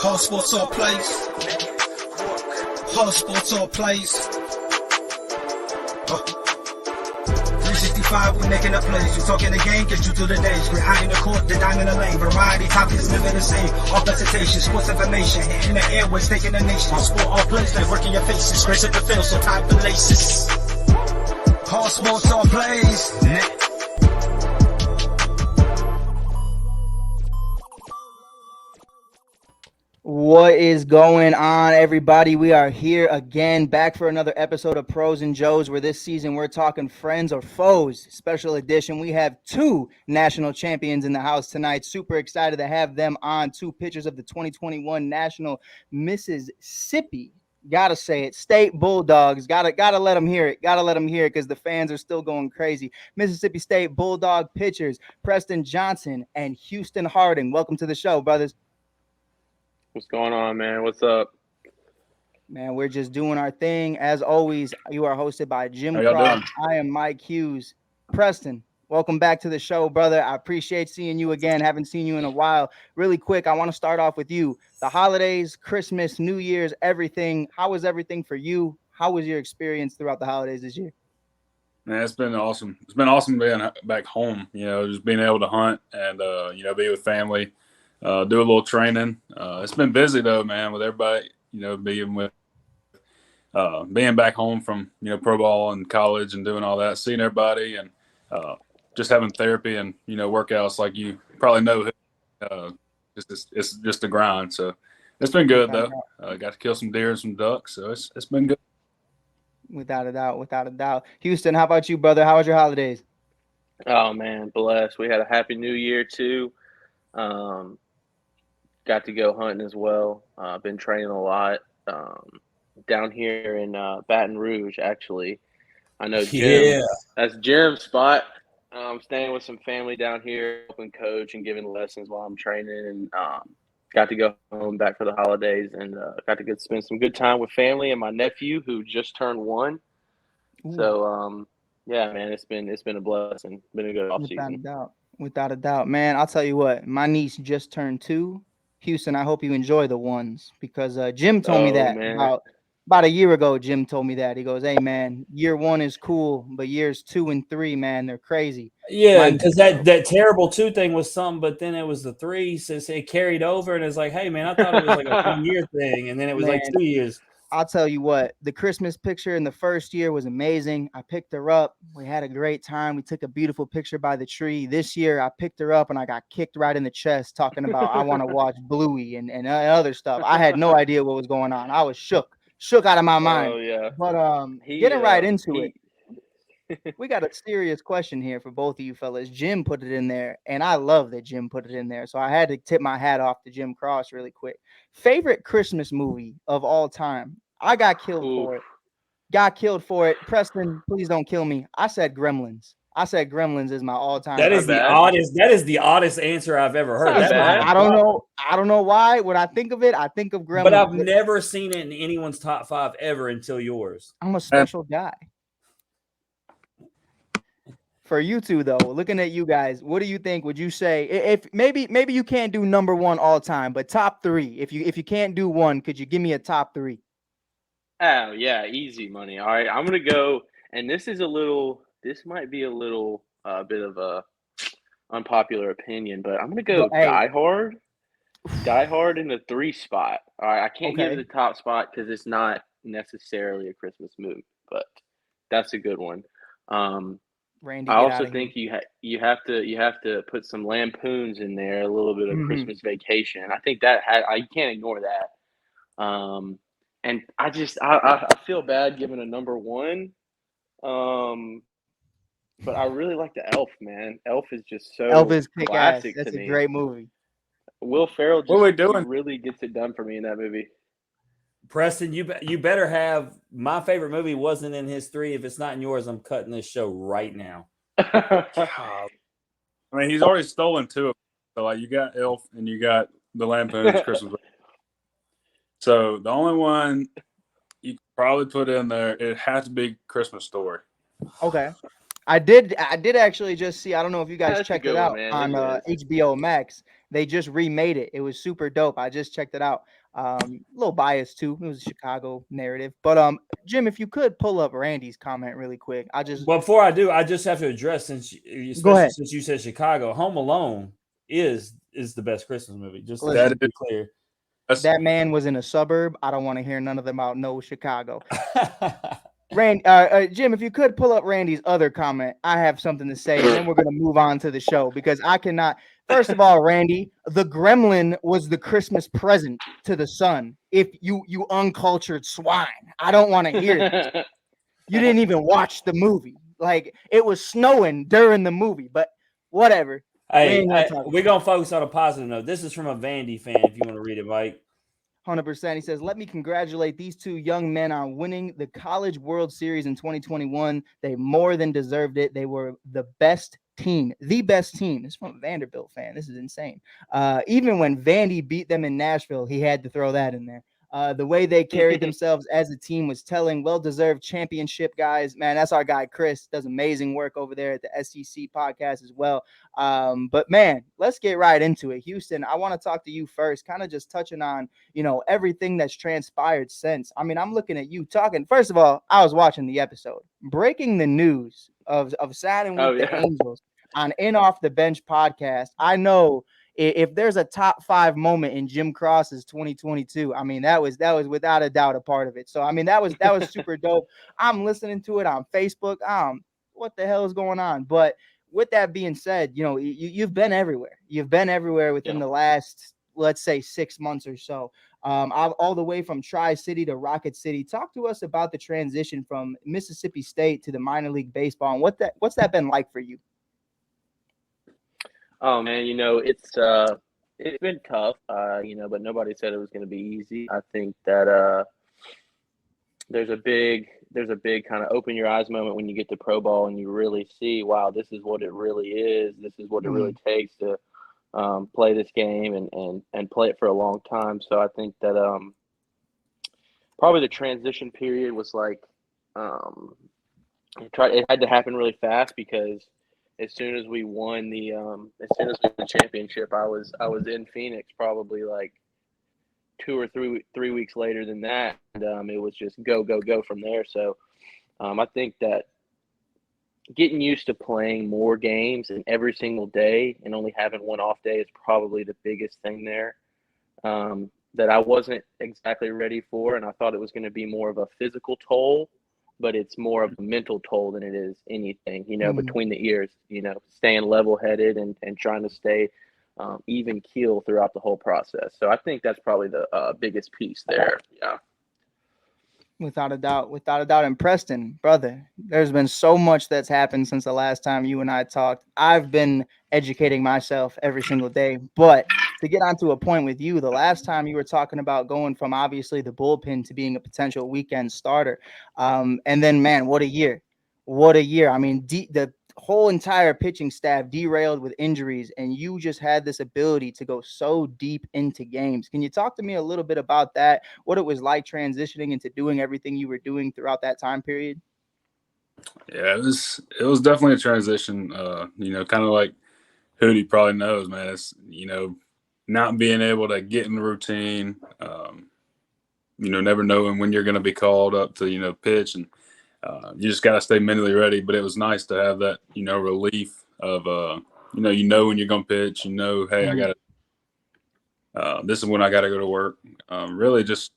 All sports, all plays. All sports, all plays. 365, we making up plays. You talking the game, get you through the days. We're high in the court, the dime in the lane. Variety topics never the same. All presentation, sports information. Hitting the airways, taking the nation. All sport, all plays, like working your faces. Grace at the field, so tie the laces. All sports, all plays. What is going on, everybody? We are here again, back for another episode of Pros and Joes, where this season we're talking friends or foes. Special edition. We have two national champions in the house tonight. Super excited to have them on. Two pitchers of the 2021 National Mississippi. Gotta say it. State Bulldogs. Gotta let them hear it. Gotta let them hear it because the fans are still going crazy. Mississippi State Bulldog pitchers Preston Johnson and Houston Harding. Welcome to the show, brothers. What's going on, man? What's up? Man, we're just doing our thing. As always, you are hosted by Jim How y'all Cross. doing? I am Mike Hughes. Preston, welcome back to the show, brother. I appreciate seeing you again. Haven't seen you in a while. Really quick, I want to start off with you. The holidays, Christmas, New Year's, everything. How was everything for you? How was your experience throughout the holidays this year? Man, it's been awesome. It's been awesome being back home, just being able to hunt and, be with family. Do a little training. It's been busy though, man, with everybody, being back home from, pro ball and college and doing all that, seeing everybody and just having therapy and, workouts like you probably know. It's just a grind. So it's been good though. Got to kill some deer and some ducks. So it's been good. Without a doubt. Houston, how about you, brother? How was your holidays? Oh, man, blessed. We had a happy new year, too. Got to go hunting as well. Been training a lot down here in Baton Rouge, actually. I know Jim. Yeah. That's Jim's spot. I'm staying with some family down here, helping coach and giving lessons while I'm training. And got to go home back for the holidays and got to spend some good time with family and my nephew who just turned 1. Ooh. So, yeah, man, it's been a blessing. Been a good offseason. Without a doubt. Man, I'll tell you what, my niece just turned 2. Houston, I hope you enjoy the ones because Jim told me that about a year ago. Jim told me that. He goes, hey, man, year 1 is cool, but years 2 and 3, man, they're crazy. Yeah, because that terrible 2 thing was something, but then it was the 3, so it carried over, and it's like, hey, man, I thought it was like a 1-year thing, and then it was like 2 years. I'll tell you what, the Christmas picture in the first year was amazing. I picked her up. We had a great time. We took a beautiful picture by the tree. This year, I picked her up and I got kicked right in the chest talking about I want to watch Bluey and other stuff. I had no idea what was going on. I was shook out of my mind. Oh, yeah. But getting right into it. We got a serious question here for both of you fellas. Jim put it in there, and I love that Jim put it in there. So I had to tip my hat off to Jim Cross really quick. Favorite Christmas movie of all time? I got killed for it. Got killed for it. Preston, please don't kill me. I said Gremlins. Gremlins is my all-time. That is the oddest answer I've ever heard. I don't know why. When I think of it, I think of Gremlins. But I've never seen it in anyone's top 5 ever until yours. I'm a special guy. For you two, though, looking at you guys, what do you think? Would you say if maybe you can't do number 1 all time, but top 3? If you can't do 1, could you give me a top 3? Oh yeah, easy money. All right, I'm gonna go, and this might be a little bit of a unpopular opinion, but I'm gonna go Die Hard. Die Hard in the 3 spot. All right, I can't give it the top spot because it's not necessarily a Christmas movie, but that's a good one. Randy, I also think you have to put some Lampoons in there, a little bit of Christmas Vacation. I think that you can't ignore that. And I feel bad giving a number 1, but I really like the Elf, man. Elf is just so classic. That's to me. A great movie. Will Ferrell doing? really gets it done for me in that movie. Preston, you better have my favorite movie wasn't in his 3. If it's not in yours, I'm cutting this show right now. I mean, he's already stolen 2 of them. So like you got Elf and you got the Lampoon's Christmas. So the only one you could probably put in there, it has to be Christmas Story. Okay. I did actually just see. I don't know if you guys That's a checked good it one, out man. on It is. HBO Max. They just remade it. It was super dope. I just checked it out. A little biased too. It was a Chicago narrative. But Jim, if you could pull up Randy's comment really quick. Before I do, I just have to address, Go especially ahead. since you said Chicago, Home Alone is the best Christmas movie. Just Listen, to be clear. that man was in a suburb. I don't want to hear none of them about no Chicago. Jim, if you could pull up Randy's other comment, I have something to say, and then we're going to move on to the show because I cannot. First of all, Randy, the gremlin was the Christmas present to the son. If you uncultured swine, I don't want to hear this. You didn't even watch the movie. Like it was snowing during the movie, but whatever. Hey, we're gonna focus on a positive note. This is from a Vandy fan. If you want to read it, Mike. 100%. He says, let me congratulate these two young men on winning the College World Series in 2021. They more than deserved it. They were the best team. This is from a Vanderbilt fan. This is insane. Even when Vandy beat them in Nashville, he had to throw that in there. The way they carried themselves as a team was telling. Well-deserved championship, guys. Man, that's our guy, Chris. Does amazing work over there at the SEC podcast as well. But, man, let's get right into it. Houston, I want to talk to you first, kind of just touching on, everything that's transpired since. I mean, I'm looking at you talking. First of all, I was watching the episode. Breaking the news of signing with the Angels on In Off the Bench podcast. I know if there's a top 5 moment in Jim Cross's 2022, I mean, that was without a doubt a part of it. So, I mean, that was super dope. I'm listening to it on Facebook. What the hell is going on? But with that being said, you've been everywhere. You've been everywhere within the last, let's say, 6 months or so. All the way from Tri-City to Rocket City. Talk to us about the transition from Mississippi State to the minor league baseball and what's that been like for you? Oh man, it's been tough, but nobody said it was going to be easy. I think that there's a big kind of open your eyes moment when you get to pro ball and you really see, wow, this is what it really is. This is what it really takes to play this game and play it for a long time. So I think that probably the transition period was like it had to happen really fast because as soon as we won the championship, I was in Phoenix probably like 2 or 3 weeks later than that, and it was just go from there. So I think that getting used to playing more games and every single day and only having one off day is probably the biggest thing there that I wasn't exactly ready for, and I thought it was going to be more of a physical toll, but it's more of a mental toll than it is anything, between the ears, staying level-headed and trying to stay even keel throughout the whole process. So I think that's probably the biggest piece there. Yeah. Without a doubt. And Preston, brother, there's been so much that's happened since the last time you and I talked. I've been educating myself every single day, but to get onto a point with you, the last time you were talking about going from obviously the bullpen to being a potential weekend starter. And then, man, what a year. I mean, the whole entire pitching staff derailed with injuries, and you just had this ability to go so deep into games. Can you talk to me a little bit about that? What it was like transitioning into doing everything you were doing throughout that time period? Yeah, it was definitely a transition. Kind of like Hooty probably knows, man. It's not being able to get in the routine. Never knowing when you're going to be called up to pitch, and you just got to stay mentally ready. But it was nice to have that relief of when you're going to pitch. Hey, I got to. This is when I got to go to work. Really, just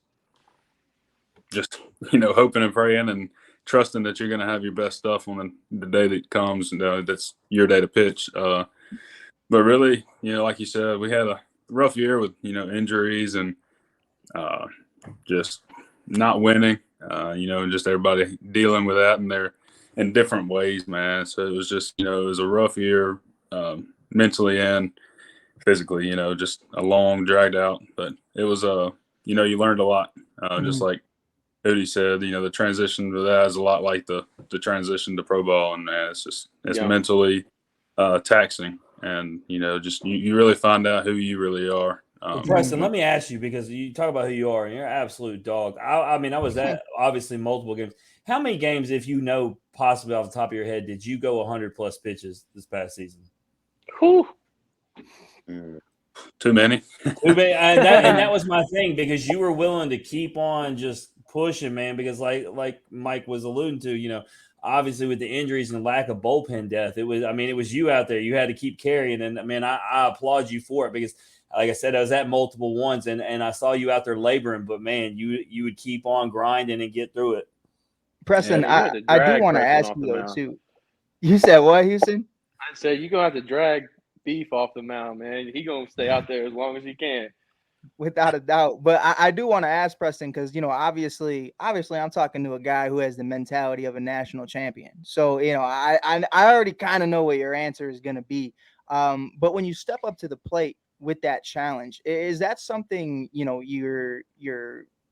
hoping and praying and trusting that you're going to have your best stuff on the day that comes. That's your day to pitch. But really, like you said, we had a rough year with injuries and just not winning. And just everybody dealing with that, and they're in different ways, man. So it was just it was a rough year, mentally and physically. Just a long, dragged out, but it was you learned a lot. Just like Hooty said, the transition to that is a lot like the transition to pro ball, and man, it's mentally taxing, and you really find out who you really are. Preston, let me ask you, because you talk about who you are, and you're an absolute dog. I mean, I was at obviously multiple games. How many games, if possibly off the top of your head, did you go 100+ pitches this past season? Whew. Too many. And that was my thing, because you were willing to keep on just pushing, man, because like Mike was alluding to, obviously with the injuries and lack of bullpen depth, it was you out there. You had to keep carrying, and man, I applaud you for it, because like I said, I was at multiple ones, and I saw you out there laboring, but man, you would keep on grinding and get through it. Preston, I do want to ask you though too. You said what, Houston? I said you're gonna have to drag Beef off the mound, man. He gonna stay out there as long as he can. Without a doubt. But I do want to ask Preston, because obviously I'm talking to a guy who has the mentality of a national champion. So I already kind of know what your answer is going to be. But when you step up to the plate with that challenge, is that something you're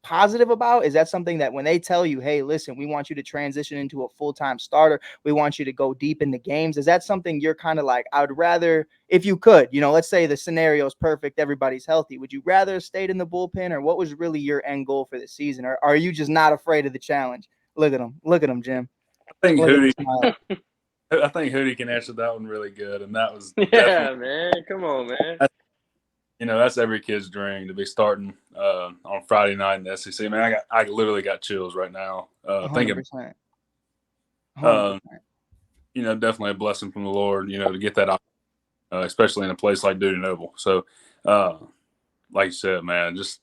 positive about? Is that something that when they tell you, hey, listen, we want you to transition into a full-time starter, we want you to go deep in the games, is that something you're kind of like, I would rather, if you could, let's say the scenario is perfect, everybody's healthy, would you rather have stayed in the bullpen, or what was really your end goal for the season? Or are you just not afraid of the challenge? Look at him, Jim. I think Hooty can answer that one really good, and that was man. Come on, man. That's every kid's dream, to be starting on Friday night in the SEC. Man, I literally got chills right now. Thinking, 100%. Definitely a blessing from the Lord, to get that, especially in a place like Duty Noble. So, like you said, man, just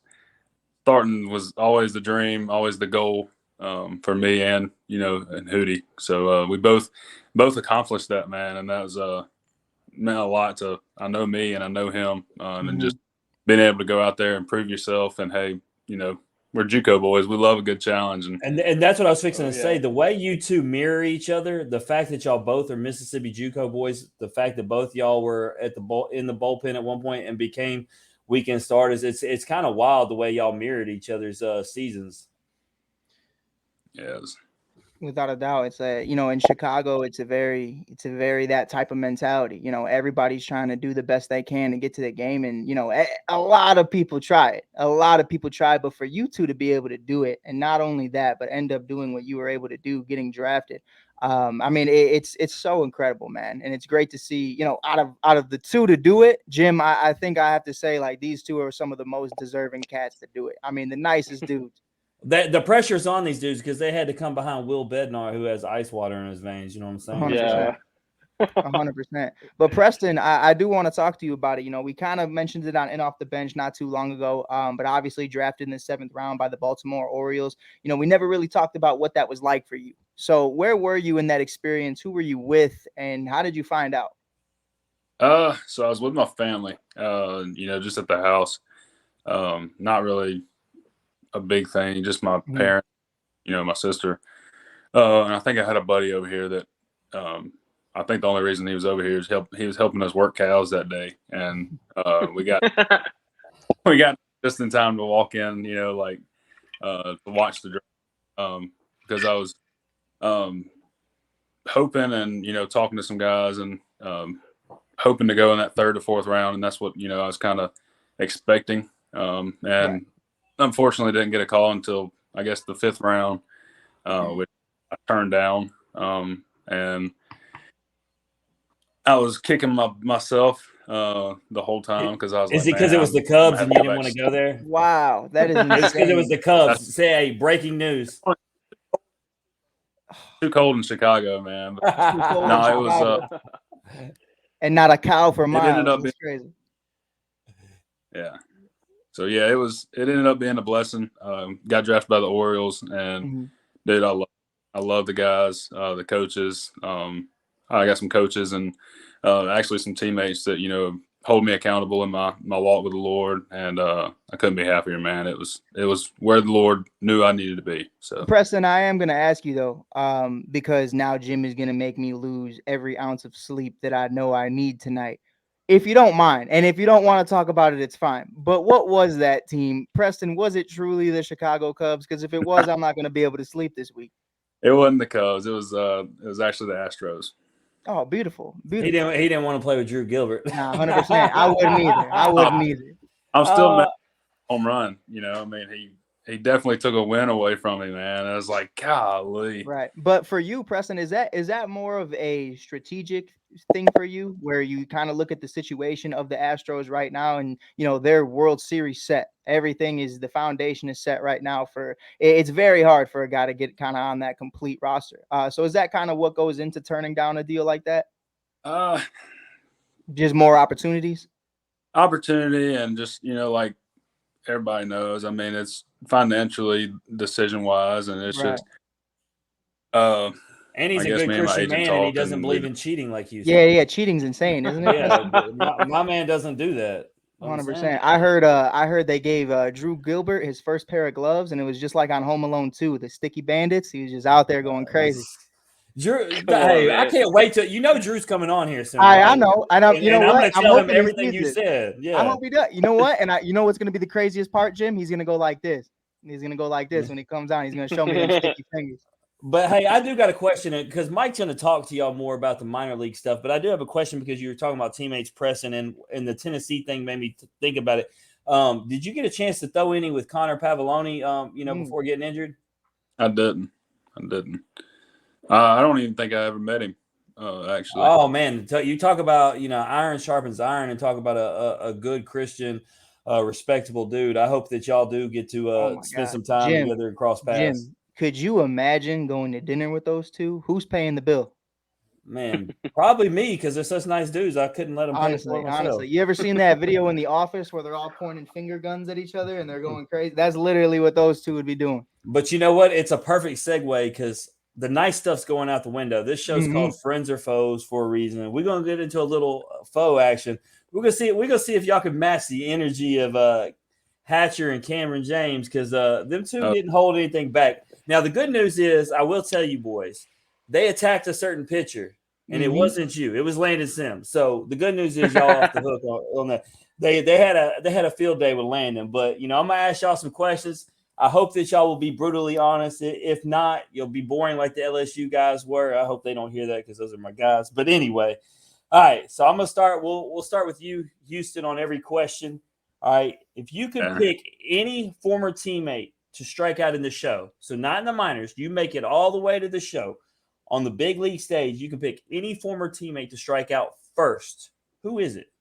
starting was always the dream, always the goal for me and Hooty. So we both accomplished that, man, and that was meant a lot to me and I know him, and just being able to go out there and prove yourself. And hey, we're JUCO boys. We love a good challenge, and that's what I was fixing to say. The way you two mirror each other, the fact that y'all both are Mississippi JUCO boys, the fact that both y'all were in the bullpen at one point and became weekend starters, it's kind of wild the way y'all mirrored each other's seasons. Yes. Without a doubt, it's in Chicago, it's a very that type of mentality. Everybody's trying to do the best they can to get to the game, and a lot of people try it. But for you two to be able to do it, and not only that, but end up doing what you were able to do, getting drafted. It's so incredible, man, and it's great to see. Out of the two to do it, Jim, I think I have to say, like, these two are some of the most deserving cats to do it. The nicest dudes. The pressure's on these dudes because they had to come behind Will Bednar, who has ice water in his veins. You know what I'm saying? 100%. Yeah. 100%. But Preston, I do want to talk to you about it. We kind of mentioned it on In Off the Bench not too long ago, but obviously drafted in the 7th round by the Baltimore Orioles. We never really talked about what that was like for you. So where were you in that experience? Who were you with, and how did you find out? So I was with my family, just at the house. Not really a big thing, just my parents, my sister. And I think I had a buddy over here that I think the only reason he was over here is he was helping us work cows that day. And we got just in time to walk in, to watch the draft, because I was hoping and, talking to some guys and hoping to go in that 3rd or 4th round. And that's what, I was kind of expecting. And unfortunately didn't get a call until I guess the 5th round, which I turned down. And I was kicking myself the whole time because I was Is it because it was the Cubs and you didn't want to go there? Wow, that is insane. It's because it was the Cubs. Say, breaking news. Too cold in Chicago, man. But, no, it was and not a cow for miles. It ended up being crazy. Yeah. So yeah, it ended up being a blessing. Got drafted by the Orioles, and dude, I love the guys, the coaches. I got some coaches and actually some teammates that hold me accountable in my walk with the Lord, and I couldn't be happier, man. It was where the Lord knew I needed to be. So Preston, I am going to ask you though, because now Jim is going to make me lose every ounce of sleep that I know I need tonight. If you don't mind, and if you don't want to talk about it, it's fine. But what was that team? Preston, was it truly the Chicago Cubs? Because if it was, I'm not going to be able to sleep this week. It wasn't the Cubs. It was actually the Astros. Oh, beautiful. He didn't want to play with Drew Gilbert. Nah, 100%. I wouldn't either. I'm still home run. He he definitely took a win away from me, man. I was like, golly. Right. But for you, Preston, is that more of a strategic thing for you, where you kind of look at the situation of the Astros right now, and their World Series set, everything is, the foundation is set right now for, it's very hard for a guy to get kind of on that complete roster. So is that kind of what goes into turning down a deal like that? Just more opportunities? Opportunity, and just, like everybody knows, I mean, it's financially, decision wise, and it's Right. just and he's I a guess good me and my Christian agent man, and he talked, doesn't and believe we in cheating like you. Yeah, cheating's insane, isn't it? Yeah, my man doesn't do that. 100%. I heard they gave Drew Gilbert his first pair of gloves, and it was just like on Home Alone 2, the Sticky Bandits. He was just out there going crazy. Drew, Come on, hey, I man. can't wait till Drew's coming on here soon. I know, and I'm, and I'm what? going to I'm tell him hoping he everything sees you it. said. Yeah, I hope he does. You know what? And you know what's going to be the craziest part, Jim? He's going to go like this. He's going to go like this when he comes out. He's going to show me them sticky fingers. But hey, I do got a question, because Mike's going to talk to y'all more about the minor league stuff. But I do have a question, because you were talking about teammates Preston, and the Tennessee thing made me think about it. Did you get a chance to throw any with Connor Pavoloni, before getting injured? I didn't. I don't even think I ever met him, actually. Oh man, you talk about iron sharpens iron, and talk about a good Christian, respectable dude. I hope that y'all do get to spend some time together and cross paths. Jim, could you imagine going to dinner with those two? Who's paying the bill? Man, probably me, because they're such nice dudes. I couldn't let them pay for it myself. Honestly, you ever seen that video in The Office where they're all pointing finger guns at each other and they're going crazy? That's literally what those two would be doing. But you know what? It's a perfect segue, because the nice stuff's going out the window. This show's called Friends or Foes for a reason. We're gonna get into a little faux action. We're gonna see if y'all can match the energy of Hatcher and Cameron James, because them two didn't hold anything back. Now the good news is, I will tell you boys, they attacked a certain pitcher, and it wasn't you. It was Landon Sims. So the good news is y'all off the hook on that. They had a field day with Landon. But I'm gonna ask y'all some questions. I hope that y'all will be brutally honest. If not, you'll be boring like the LSU guys were. I hope they don't hear that, because those are my guys. But anyway, all right. So I'm gonna start. We'll start with you, Houston, on every question. All right. If you could pick any former teammate to strike out in the show, so not in the minors, you make it all the way to the show, on the big league stage, you can pick any former teammate to strike out first. Who is it?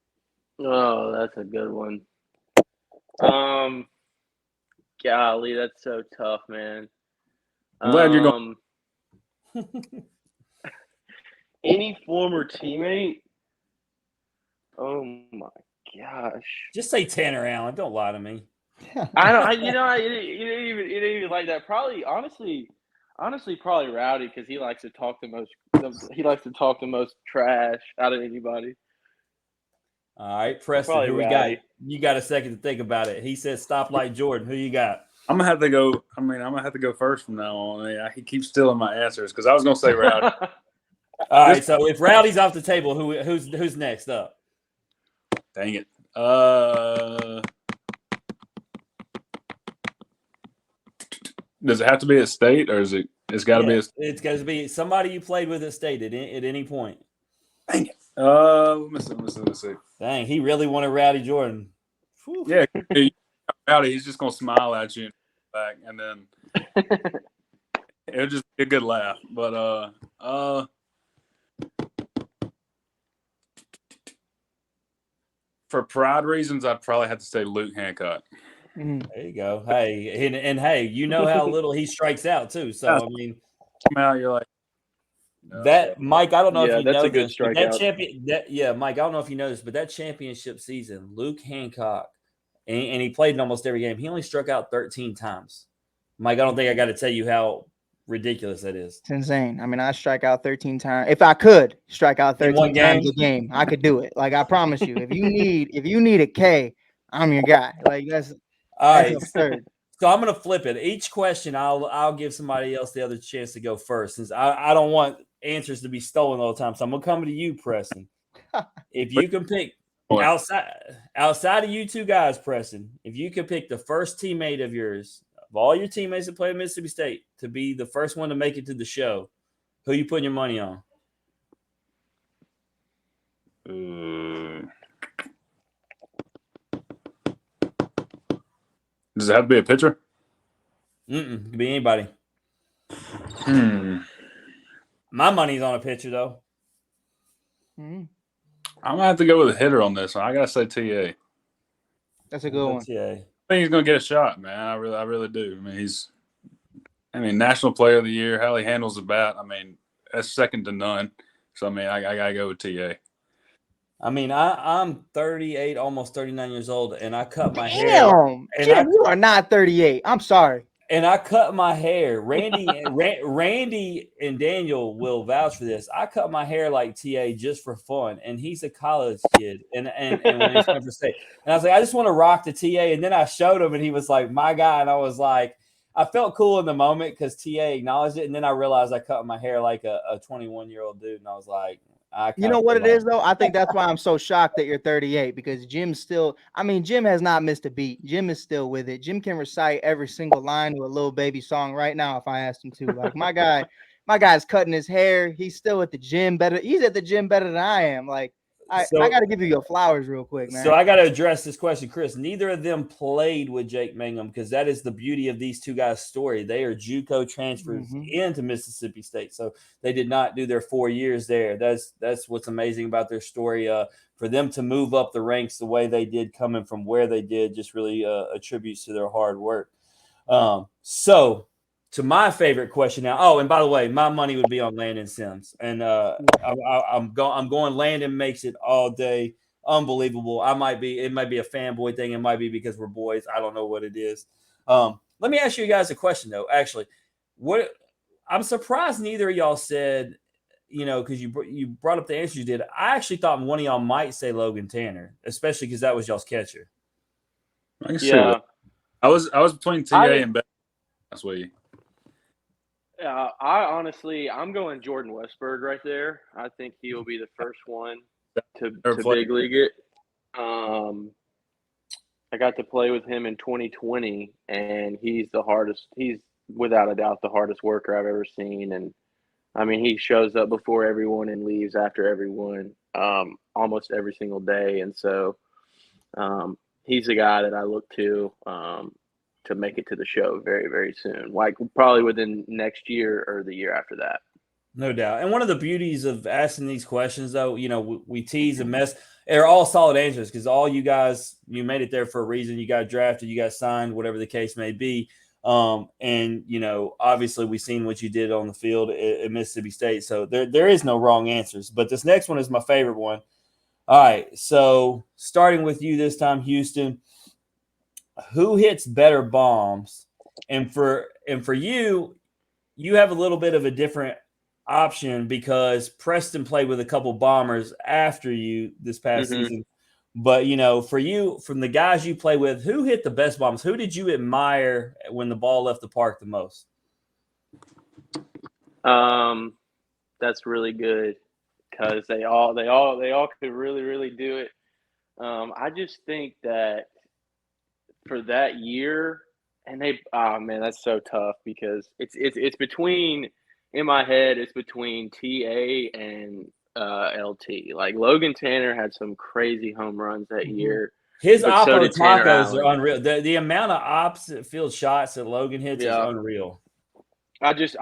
Oh, that's a good one. Golly, that's so tough, man. I'm glad you're going. Any former teammate? Oh my gosh! Just say Tanner Allen. Don't lie to me. I don't. You didn't even like that. Probably, honestly, probably Rowdy, because he likes to talk the most. He likes to talk the most trash out of anybody. All right, Preston, Probably who we Rowdy. got? You got a second to think about it. He said Stoplight Jordan. Who you got? I'm gonna have to go. I'm gonna have to go first from now on. He keeps stealing my answers, because I was gonna say Rowdy. All right, so if Rowdy's off the table, who's next up? Dang it. Does it have to be a state, or is it? It's got to be. It's got to be somebody you played with at state at any point. Dang it. Let me see. Dang, he really wanted Rowdy Jordan. Whew. Yeah, Rowdy. He's just gonna smile at you back, and then it'll just be a good laugh. But for pride reasons, I'd probably have to say Luke Hancock. There you go. Hey, and hey, you know how little he strikes out too. So I mean, now you're like that, Mike. I don't know if you that's know a good this, but strikeout. Mike. I don't know if you know this, but that championship season, Luke Hancock, and he played in almost every game. He only struck out 13 times. Mike, I don't think I got to tell you how ridiculous that is. It's insane. I mean, I strike out 13 times. If I could strike out 13 times a game, I could do it. Like, I promise you. If you need a K, I'm your guy. Like, that's absurd. So I'm gonna flip it. Each question, I'll give somebody else the other chance to go first, since I don't want answers to be stolen all the time. So I'm gonna come to you, Preston. If you can pick outside of you two guys, Preston, if you could pick the first teammate of yours, of all your teammates that play at Mississippi State, to be the first one to make it to the show, who you putting your money on? Does it have to be a pitcher? Could be anybody. My money's on a pitcher, though. Mm-hmm. I'm gonna have to go with a hitter on this one. I gotta say TA. That's a good one. TA. I think he's gonna get a shot, man. I really do. I mean, National Player of the Year. How he handles the bat. I mean, that's second to none. So I mean, I gotta go with TA. I mean, I'm 38, almost 39 years old, and I cut my hair. Damn, Jim, you are not 38. I'm sorry. And I cut my hair. Randy and Daniel will vouch for this. I cut my hair like TA just for fun, and he's a college kid. And when he's coming for state, and I was like, I just want to rock the TA. And then I showed him, and he was like, my guy. And I was like, I felt cool in the moment because TA acknowledged it. And then I realized I cut my hair like a 21-year-old dude, and I was like, you know what it is, though? I think that's why I'm so shocked that you're 38, because Jim has not missed a beat. Jim is still with it. Jim can recite every single line to a Lil Baby song right now if I asked him to. Like, my guy's cutting his hair. He's still at the gym better. He's at the gym better than I am. Like, I got to give you your flowers real quick, man. So I got to address this question, Chris. Neither of them played with Jake Mangum, because that is the beauty of these two guys' story. They are JUCO transfers into Mississippi State, so they did not do their 4 years there. That's what's amazing about their story. For them to move up the ranks the way they did, coming from where they did, just really attributes to their hard work. So to my favorite question now. Oh, and by the way, my money would be on Landon Sims, and I'm going. Landon makes it all day. Unbelievable. It might be a fanboy thing. It might be because we're boys. I don't know what it is. Let me ask you guys a question though. Actually, I'm surprised neither of y'all said, because you brought up the answers you did. I actually thought one of y'all might say Logan Tanner, especially because that was y'all's catcher. I can see that. I was between TA and Ben last week. I'm going Jordan Westberg right there. I think he will be the first one to big league it. I got to play with him in 2020, and he's without a doubt the hardest worker I've ever seen. And I mean, he shows up before everyone and leaves after everyone, almost every single day. And so he's a guy that I look to make it to the show very, very soon, like probably within next year or the year after that. No doubt. And one of the beauties of asking these questions, though, we tease and mess. They're all solid answers because all you guys, you made it there for a reason. You got drafted, you got signed, whatever the case may be. And, obviously we've seen what you did on the field at Mississippi State. So there is no wrong answers. But this next one is my favorite one. All right. So starting with you this time, Houston. Who hits better bombs? And for you have a little bit of a different option because Preston played with a couple bombers after you this past season. But, for you, from the guys you play with, who hit the best bombs? Who did you admire when the ball left the park the most? That's really good because they all could really, really do it. I just think that for that year, and that's so tough because it's between, in my head, it's between TA and LT. Like Logan Tanner had some crazy home runs that year. His oppo tacos are unreal. The amount of opposite field shots that Logan hits is unreal. It's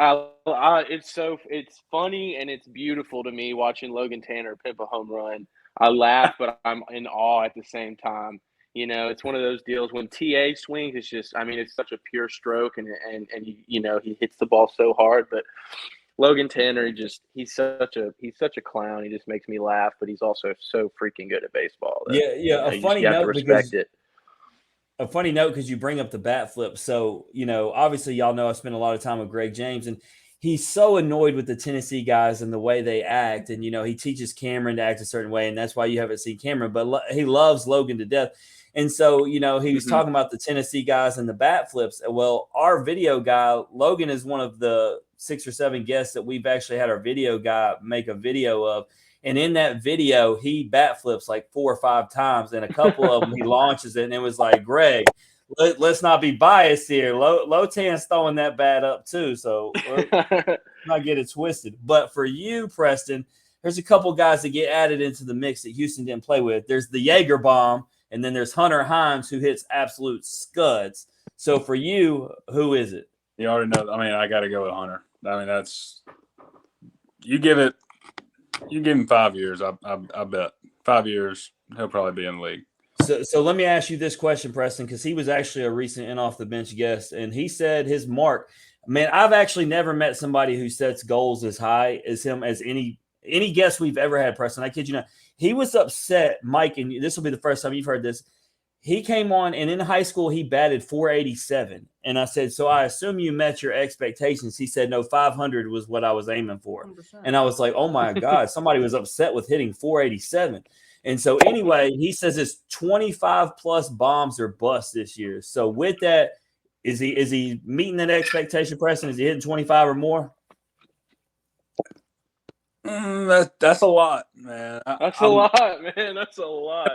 funny and it's beautiful to me watching Logan Tanner pimp a home run. I laugh, but I'm in awe at the same time. It's one of those deals when TA swings, it's just, it's such a pure stroke and he hits the ball so hard. But Logan Tanner, he's such a clown. He just makes me laugh, but he's also so freaking good at baseball. A funny note because you bring up the bat flip. So, obviously y'all know I spent a lot of time with Greg James, and he's so annoyed with the Tennessee guys and the way they act. And, he teaches Cameron to act a certain way, and that's why you haven't seen Cameron. But he loves Logan to death. And so, he was talking about the Tennessee guys and the bat flips. Well, our video guy, Logan, is one of the 6 or 7 guests that we've actually had our video guy make a video of. And in that video, he bat flips like 4 or 5 times. And a couple of them, he launches it. And it was like, Greg, let's not be biased here. Lotan's throwing that bat up too. So let's not get it twisted. But for you, Preston, there's a couple guys that get added into the mix that Houston didn't play with. There's the Jaeger bomb. And then there's Hunter Hines, who hits absolute scuds. So for you, who is it? You already know. I mean, I got to go with Hunter. I mean, that's you give him 5 years. I bet 5 years he'll probably be in the league. So let me ask you this question, Preston, because he was actually a recent in off the bench guest, and he said his mark. Man, I've actually never met somebody who sets goals as high as him as any guest we've ever had, Preston. I kid you not. He was upset, Mike, and this will be the first time you've heard this. He came on, and in high school, he batted 487. And I said, so I assume you met your expectations. He said, no, 500 was what I was aiming for. 100%. And I was like, oh, my God, somebody was upset with hitting 487. And so anyway, he says it's 25-plus bombs or bust this year. So with that, is he meeting that expectation, Preston? Is he hitting 25 or more? That's a lot, man. That's a lot, man. That's a lot.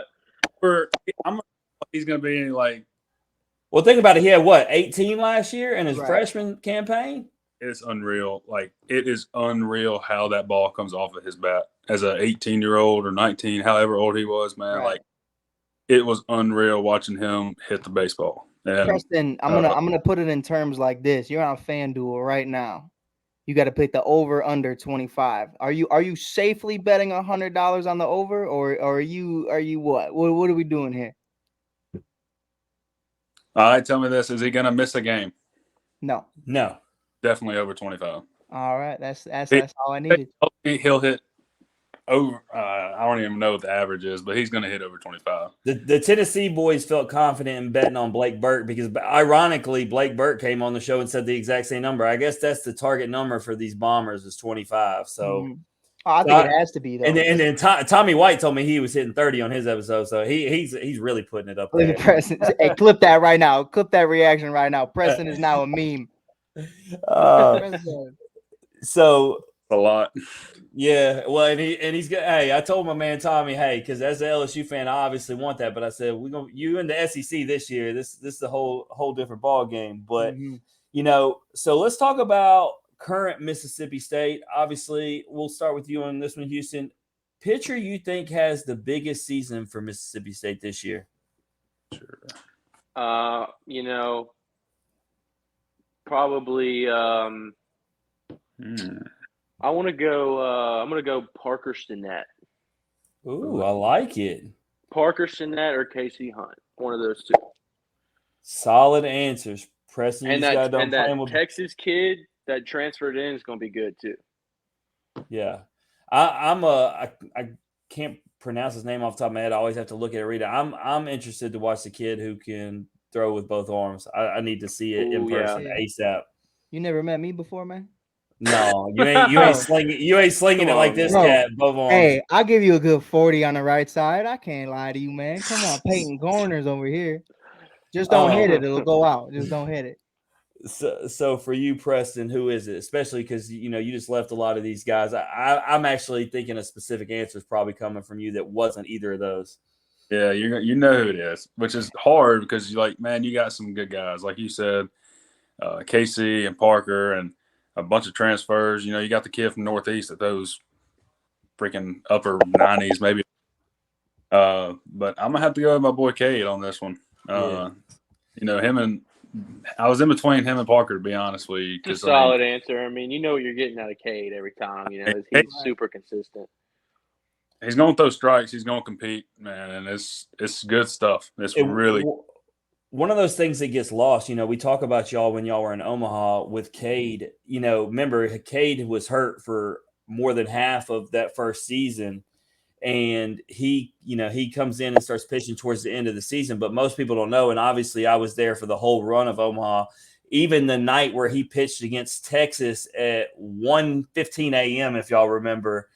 He's going to be like. Well, think about it. He had what, 18 last year in his freshman campaign? It's unreal. Like, it is unreal how that ball comes off of his bat as an 18-year-old or 19, however old he was, man. Like, it was unreal watching him hit the baseball. And, Preston, I'm gonna put it in terms like this. You're on FanDuel right now. You got to pick the over under 25. Are you safely betting $100 on the over, or are you what? What are we doing here? All right, tell me this: is he gonna miss a game? No. Definitely over 25. All right, that's all I needed. He'll hit over. I don't even know what the average is, but he's gonna hit over 25. The Tennessee boys felt confident in betting on Blake Burke because, ironically, Blake Burke came on the show and said the exact same number. I guess that's the target number for these Bombers is 25. So. I think it has to be though. And then Tommy White told me he was hitting 30 on his episode, so he's really putting it up there. Preston, hey, clip that right now. Clip that reaction right now. Preston is now a meme. So a lot. Yeah, well, and he's got. Hey, I told my man Tommy, hey, because as an LSU fan, I obviously want that, but I said you in the SEC this year. This is a whole different ball game. But so let's talk about current Mississippi State. Obviously, we'll start with you on this one, Houston. Pitcher you think has the biggest season for Mississippi State this year? Sure. Probably. I want to go. I'm going to go Parker Stinnett. Ooh, I like it. Parker Stinnett or Casey Hunt. One of those two. Solid answers, Preston. And that Texas kid that transferred in is going to be good too. Yeah, I can't pronounce his name off the top of my head. I always have to look at it, read it. I'm interested to watch the kid who can throw with both arms. I need to see it in person ASAP. You never met me before, man? No, you ain't slinging it like this cat. Both arms. Hey, I'll give you a good 40 on the right side. I can't lie to you, man. Come on, Peyton Corners over here. Just don't hit it. It'll go out. Just don't hit it. So for you, Preston, who is it? Especially because you just left a lot of these guys. I'm actually thinking a specific answer is probably coming from you that wasn't either of those. Yeah, you know who it is, which is hard because you got some good guys like you said, Casey and Parker and a bunch of transfers. You got the kid from Northeast at those freaking upper 90s maybe. But I'm gonna have to go with my boy Cade on this one. Him and. I was in between him and Parker, to be honest with you. It's a solid answer. I mean, you know what you're getting out of Cade every time. He's super consistent. He's going to throw strikes. He's going to compete, man, and it's good stuff. It's really one of those things that gets lost. We talk about y'all when y'all were in Omaha with Cade. Remember Cade was hurt for more than half of that first season. And he comes in and starts pitching towards the end of the season, but most people don't know. And obviously I was there for the whole run of Omaha, even the night where he pitched against Texas at 1:15 a.m. If y'all remember,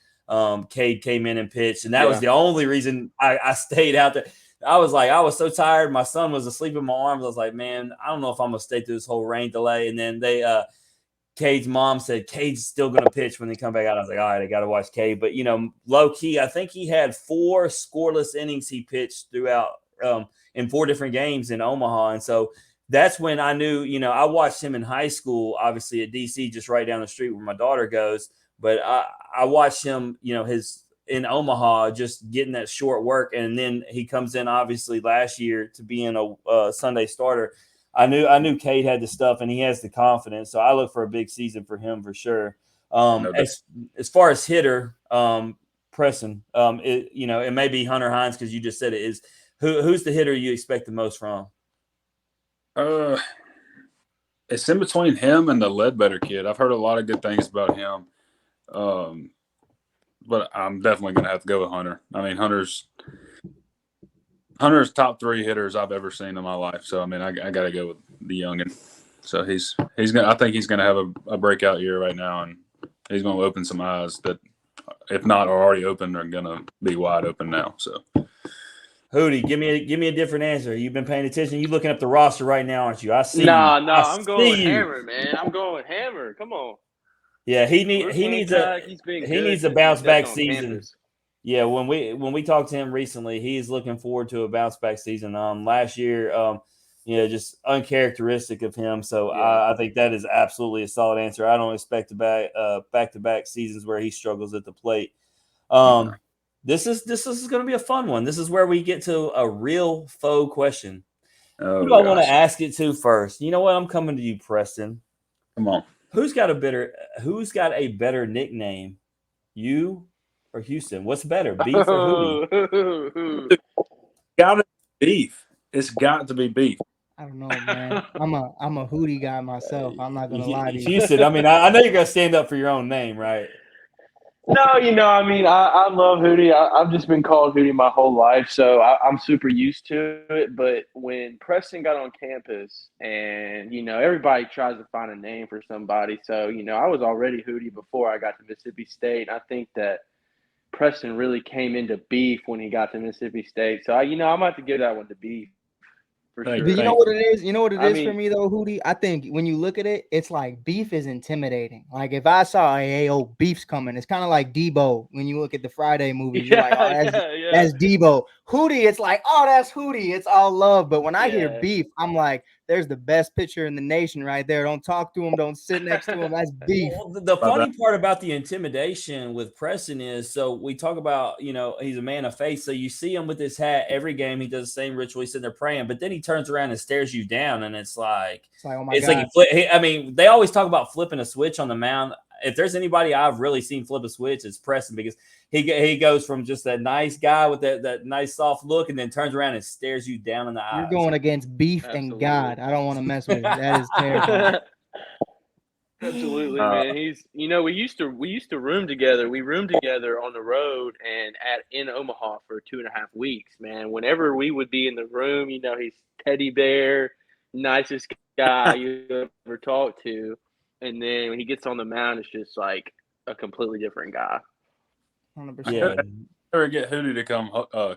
Cade came in and pitched. And that was the only reason I stayed out there. I was so tired. My son was asleep in my arms. I was like, man, I don't know if I'm going to stay through this whole rain delay. And then Cade's mom said Cade's still going to pitch when they come back out. I was like, all right, I got to watch Cade. But, low key, I think he had 4 scoreless innings he pitched throughout in 4 different games in Omaha. And so that's when I knew, I watched him in high school, obviously at DC, just right down the street where my daughter goes. But I watched him, in Omaha, just getting that short work. And then he comes in, obviously, last year to be in a Sunday starter. I knew Cade had the stuff and he has the confidence. So I look for a big season for him for sure. As far as hitter, Preston, it may be Hunter Hines because you just said it is. Who's the hitter you expect the most from? It's in between him and the Ledbetter kid. I've heard a lot of good things about him. But I'm definitely going to have to go with Hunter. I mean, Hunter's top 3 hitters I've ever seen in my life. So I mean, I got to go with the youngin. So he's going. I think he's going to have a breakout year right now, and he's going to open some eyes that, if not are already open, are going to be wide open now. So, Hooty, give me a different answer. You've been paying attention. You looking up the roster right now, aren't you? I see. No, I'm going with Hammer, man. I'm going with Hammer. Come on. Yeah, he needs a bounce back season. Campus. Yeah, when we talked to him recently, he's looking forward to a bounce back season. Last year, just uncharacteristic of him. So I think that is absolutely a solid answer. I don't expect back-to-back seasons where he struggles at the plate. This is going to be a fun one. This is where we get to a real faux question. Who do I want to ask it to first? You know what? I'm coming to you, Preston. Come on. Who's got a better nickname? You or Houston? What's better, Beef or Hooty? Gotta be Beef. It's got to be Beef. I don't know, man. I'm a Hooty guy myself. I'm not gonna lie to you. Houston, I mean, I know you're gonna stand up for your own name, right? No, I mean, I love Hooty. I've just been called Hooty my whole life, so I'm super used to it. But when Preston got on campus and, everybody tries to find a name for somebody. So, I was already Hooty before I got to Mississippi State. I think that Preston really came into Beef when he got to Mississippi State. So, I'm going to have to give that one to Beef. Sure. You know what it is? You know what it is for me though, Hooty? I think when you look at it, it's like Beef is intimidating. Like if I saw Beef's coming, it's kind of like Debo when you look at the Friday movies. You're like, that's Debo. Hooty, it's like, oh, that's Hooty. It's all love. But when I hear Beef, I'm like, there's the best pitcher in the nation right there. Don't talk to him. Don't sit next to him. That's Beef. Well, the funny part about the intimidation with Preston is, so we talk about, he's a man of faith. So you see him with his hat every game. He does the same ritual. He's sitting there praying, but then he turns around and stares you down. And it's like oh my God. Like they always talk about flipping a switch on the mound. If there's anybody I've really seen flip a switch, it's Preston, because he goes from just that nice guy with that nice soft look and then turns around and stares you down in the eyes. You're going against Beef and God. I don't want to mess with it. That is terrible. Absolutely, man. He's we used to room together. We roomed together on the road and in Omaha for 2.5 weeks, man. Whenever we would be in the room, he's teddy bear, nicest guy you ever talked to. And then when he gets on the mound, it's just like a completely different guy. 100%. Yeah. I never get Hooty to come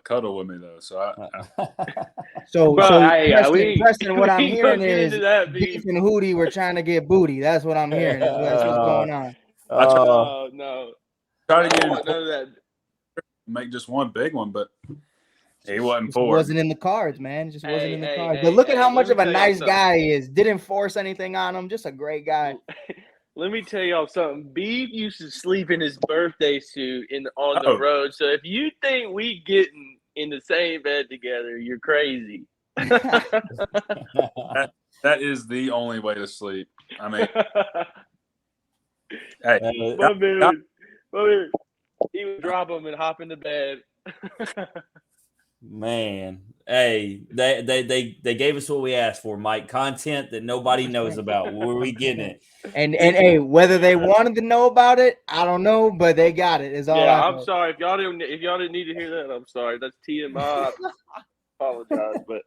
cuddle with me though. Preston, what I'm hearing is Beef and Hooty were trying to get booty. That's what I'm hearing. That's what's going on. No. Try to get none of that. Make just one big one, but he wasn't for it. Wasn't in the cards, man. It just wasn't in the cards. But look at how much of a nice guy he is. Didn't force anything on him. Just a great guy. Let me tell y'all something. Beef used to sleep in his birthday suit on the road. So if you think we getting in the same bed together, you're crazy. That is the only way to sleep. I mean, hey, my man, he would drop him and hop into bed. Man, hey, they gave us what we asked for, Mike. Content that nobody knows about. Where we getting it? And hey, whether they wanted to know about it, I don't know, but they got it. Is all. Yeah, I'm sorry if y'all didn't need to hear that. I'm sorry. That's TMI. I apologize, but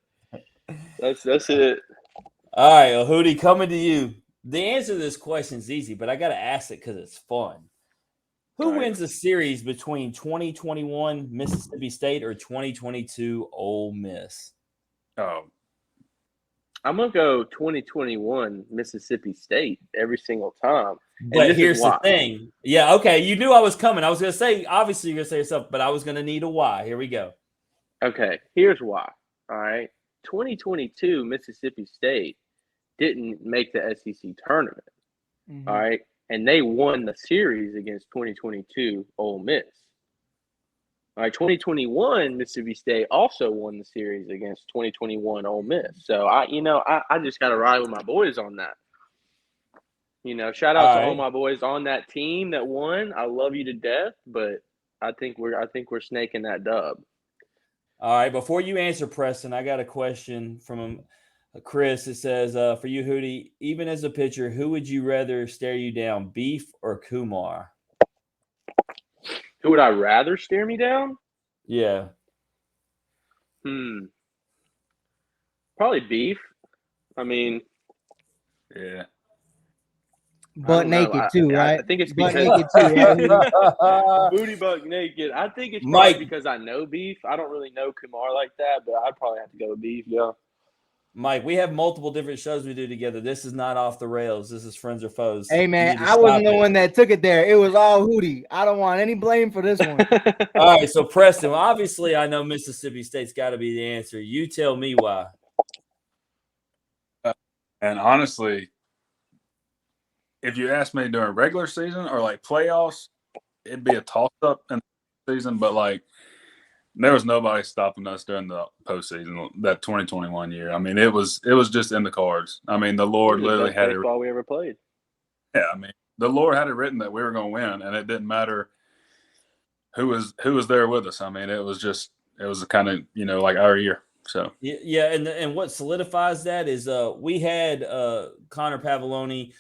that's it. All right, well, Hooty, coming to you. The answer to this question is easy, but I got to ask it because it's fun. Who wins the series between 2021 Mississippi State or 2022 Ole Miss? Oh, I'm going to go 2021 Mississippi State every single time. But here's the thing. Yeah, okay. You knew I was coming. I was going to say, obviously, you're going to say yourself, but I was going to need a why. Here we go. Okay, here's why. All right. 2022 Mississippi State didn't make the SEC tournament. Mm-hmm. All right. And they won the series against 2022 Ole Miss. All right, 2021 Mississippi State also won the series against 2021 Ole Miss. So I just got to ride with my boys on that. Shout out to all my boys on that team that won. I love you to death, but I think we're snaking that dub. All right, before you answer, Preston, I got a question from Chris. It says, for you, Hootie, even as a pitcher, who would you rather stare you down, Beef or Kumar? Who would I rather stare me down? Yeah. Probably Beef. I mean, yeah. Butt naked too, right? I think it's butt because naked too, right? booty butt naked. I think it's Mike. probably because I know Beef. I don't really know Kumar like that, but I'd probably have to go with Beef. Yeah. Mike, we have multiple different shows we do together. This is not off the rails. This is Friends or Foes. Hey, man, I wasn't the one that took it there. It was all Hootie. I don't want any blame for this one. All right, so Preston, well, obviously I know Mississippi State's got to be the answer. You tell me why. And honestly, if you ask me during regular season or like playoffs, it'd be a toss-up in the season. But like, there was nobody stopping us during the postseason that 2021 year. I mean, it was just in the cards. I mean, the Lord literally had it. Baseball we ever played. Yeah, I mean, the Lord had it written that we were going to win, and it didn't matter who was there with us. I mean, it was kind of like our year. So yeah, and what solidifies that is we had Connor Pavoloni,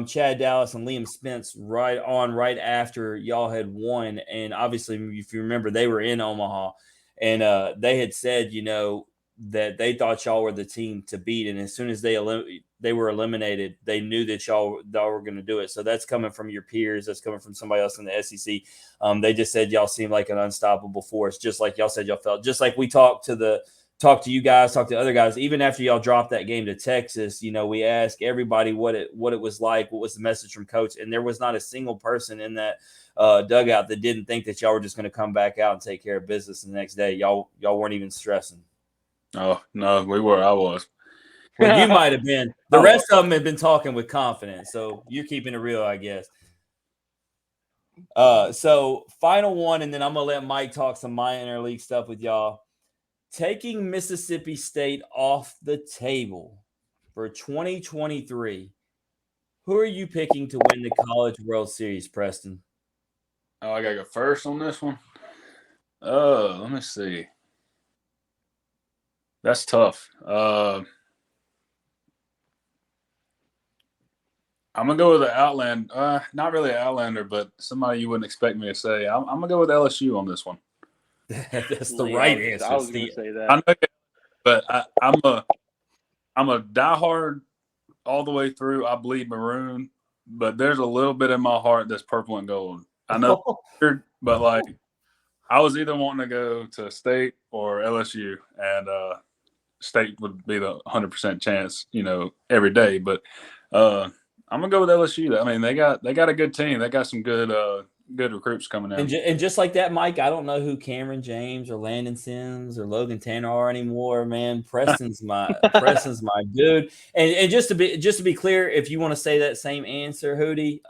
Chad Dallas, and Liam Spence right after y'all had won, and obviously if you remember, they were in Omaha, and they had said that they thought y'all were the team to beat, and as soon as they were eliminated, they knew that y'all were going to do it. So that's coming from your peers. That's coming from somebody else in the SEC. They just said y'all seemed like an unstoppable force, just like y'all said y'all felt. Just like we talked to you guys, talk to other guys. Even after y'all dropped that game to Texas, we asked everybody what it was like, what was the message from coach, and there was not a single person in that dugout that didn't think that y'all were just going to come back out and take care of business the next day. Y'all weren't even stressing. Oh no, we were. I was. Well, you might have been. The rest of them had been talking with confidence, so you're keeping it real, I guess. So final one, and then I'm gonna let Mike talk some minor league stuff with y'all. Taking Mississippi State off the table for 2023, who are you picking to win the College World Series, Preston? Oh, I got to go first on this one. Let me see. That's tough. I'm going to go with the Outlander. Not really an Outlander, but somebody you wouldn't expect me to say. I'm going to go with LSU on this one. That's the right answer. I was going to say that. I know, but I'm a diehard all the way through. I bleed maroon, but there's a little bit in my heart that's purple and gold. I know, but like I was either wanting to go to State or LSU, and State would be the 100% chance, every day. But I'm gonna go with LSU. I mean, they got a good team. They got some good recruits coming in. And just like that, Mike, I don't know who Cameron James or Landon Sims or Logan Tanner are anymore, man. Preston's my dude. And just to be clear, if you want to say that same answer, Hootie,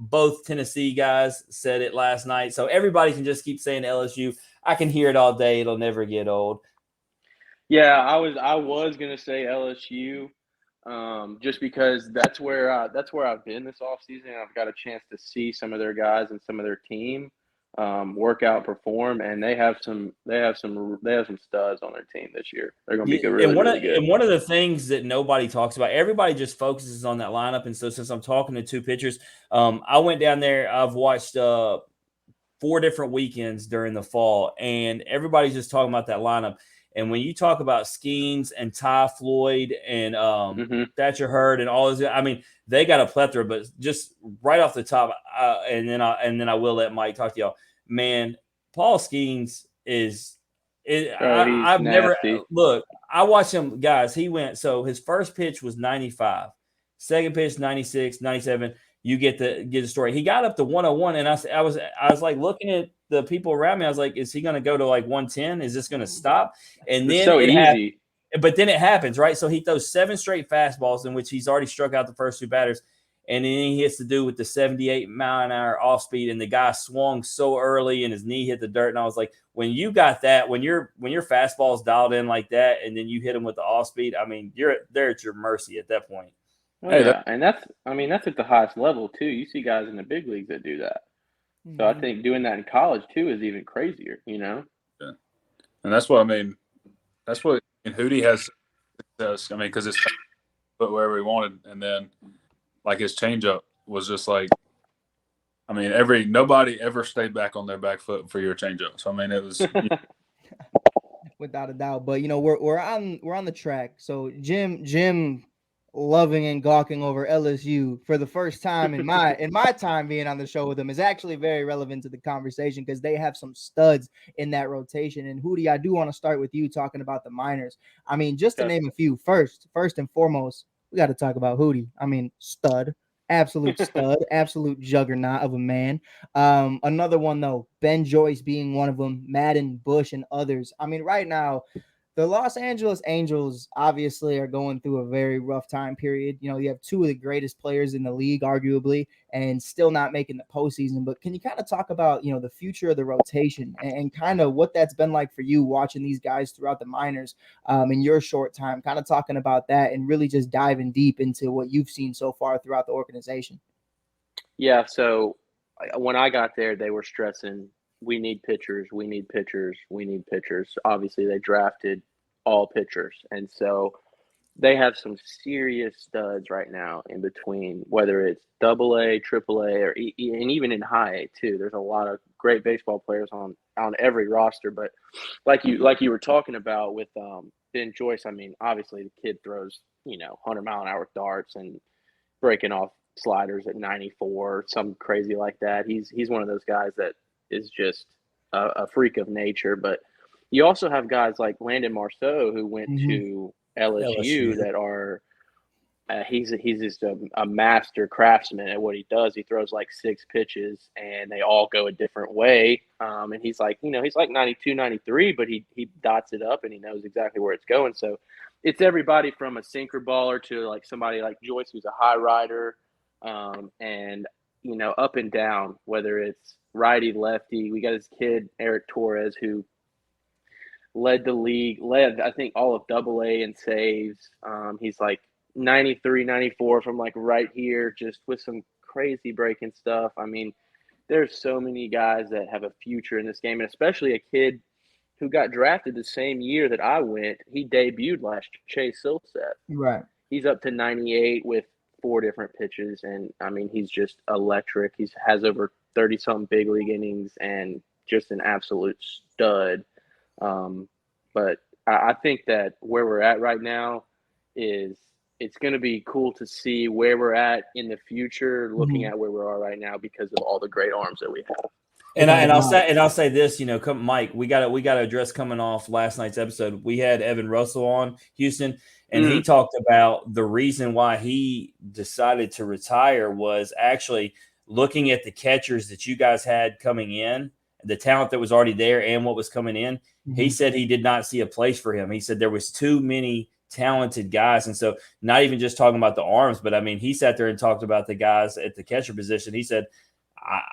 both Tennessee guys said it last night. So everybody can just keep saying LSU. I can hear it all day. It'll never get old. Yeah, I was gonna say LSU. Just because that's where I've been this offseason. I've got a chance to see some of their guys and some of their team work out, perform, and they have some studs on their team this year. They're going to be good, really good. And one of the things that nobody talks about, everybody just focuses on that lineup. And so since I'm talking to two pitchers, I went down there. I've watched 4 different weekends during the fall, and everybody's just talking about that lineup. And when you talk about Skeens and Ty Floyd and Thatcher Hurd and all this, I mean, they got a plethora. But just right off the top, and then I will let Mike talk to y'all. Man, Paul Skeens I've never look. I watched him, guys. He went, so his first pitch was 95, second pitch 96, 97. You get the story. He got up to 101, and I was like looking at the people around me. I was like, is he going to go to like 110? Is this going to stop? And then so easy. But then it happens, right? So he throws 7 straight fastballs in which he's already struck out the first 2 batters. and then he hits the dude with the 78-mile-an-hour off speed, and the guy swung so early and his knee hit the dirt. And I was like, when you got that, when your fastball's dialed in like that, and then you hit him with the off speed, I mean, they're at your mercy at that point. Oh, yeah, and that's at the highest level too. You see guys in the big leagues that do that. So I think doing that in college too is even crazier, you know. Yeah, and that's what I mean. That's what Hootie has success. I mean, because it's put wherever he wanted, and then like his changeup was just like, I mean, nobody ever stayed back on their back foot for your changeup. So I mean, it was without a doubt. But we're on the track. So Jim loving and gawking over LSU for the first time in my time being on the show with them is actually very relevant to the conversation because they have some studs in that rotation. And Hootie, I do want to start with you talking about the minors. I mean, just to name a few, first and foremost, we got to talk about Hootie. I mean, stud, absolute stud, absolute juggernaut of a man. Another one though, Ben Joyce being one of them, Madden, Bush, and others. I mean, right now, the Los Angeles Angels obviously are going through a very rough time period. You know, you have two of the greatest players in the league, arguably, and still not making the postseason. But can you kind of talk about, the future of the rotation and kind of what that's been like for you watching these guys throughout the minors in your short time, kind of talking about that and really just diving deep into what you've seen so far throughout the organization? Yeah, so when I got there, they were stressing, we need pitchers, we need pitchers, we need pitchers. Obviously, they drafted all pitchers. And so they have some serious studs right now in between, whether it's AA, AAA, or and even in high A too. There's a lot of great baseball players on every roster. But like you were talking about with Ben Joyce, I mean, obviously the kid throws 100-mile-an-hour darts and breaking off sliders at 94, something crazy like that. He's one of those guys that is just a freak of nature. But you also have guys like Landon Marceau who went to LSU that are he's just a master craftsman at what he does. He throws like 6 pitches and they all go a different way. And he's like 92, 93, but he dots it up and he knows exactly where it's going. So it's everybody from a sinker baller to like somebody like Joyce, who's a high rider, and up and down, whether it's righty, lefty. We got this kid, Eric Torres, who led the league, I think all of AA in saves. He's like 93, 94 from like right here, just with some crazy breaking stuff. I mean, there's so many guys that have a future in this game, and especially a kid who got drafted the same year that I went. He debuted last year, Chase Silseth. Right. He's up to 98 with 4 different pitches, and I mean, he's just electric. He has over 30-something big league innings and just an absolute stud. But I think that where we're at right now is it's going to be cool to see where we're at in the future, looking at where we are right now because of all the great arms that we have. And I'll say this, Mike, we got to address coming off last night's episode. We had Evan Russell on Houston, and he talked about the reason why he decided to retire was actually looking at the catchers that you guys had coming in, the talent that was already there and what was coming in. He said he did not see a place for him. He said there was too many talented guys. And so not even just talking about the arms, but I mean, he sat there and talked about the guys at the catcher position. He said,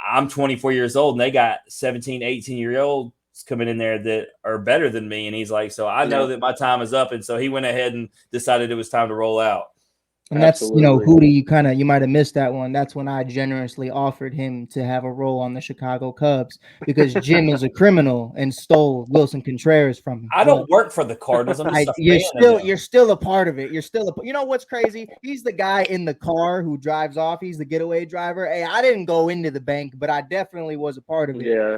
I'm 24 years old and they got 17, 18-year-olds coming in there that are better than me. And he's like, so I know that my time is up. And so he went ahead and decided it was time to roll out. And that's, Hootie, you might have missed that one. That's when I generously offered him to have a role on the Chicago Cubs because Jim is a criminal and stole Wilson Contreras from him. I don't work for the Cardinals. You're still a part of it. You know what's crazy? He's the guy in the car who drives off. He's the getaway driver. Hey, I didn't go into the bank, but I definitely was a part of it. Yeah.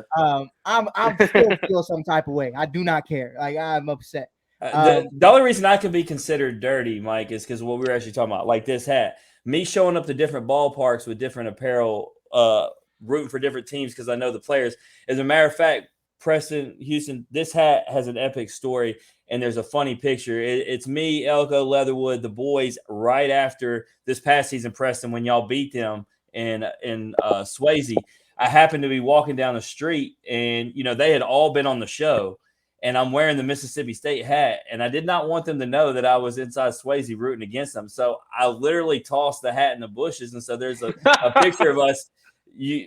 I'm still feel some type of way. I do not care. Like, I'm upset. The only reason I can be considered dirty, Mike, is because what we were actually talking about, like this hat, me showing up to different ballparks with different apparel, rooting for different teams because I know the players. As a matter of fact, Preston, Houston, this hat has an epic story, and there's a funny picture. It's me, Elko, Leatherwood, the boys right after this past season, Preston, when y'all beat them in Swayze. I happened to be walking down the street, and they had all been on the show. and I'm wearing the Mississippi State hat, and I did not want them to know that I was inside Swayze rooting against them. So I literally tossed the hat in the bushes, and so there's a picture of us.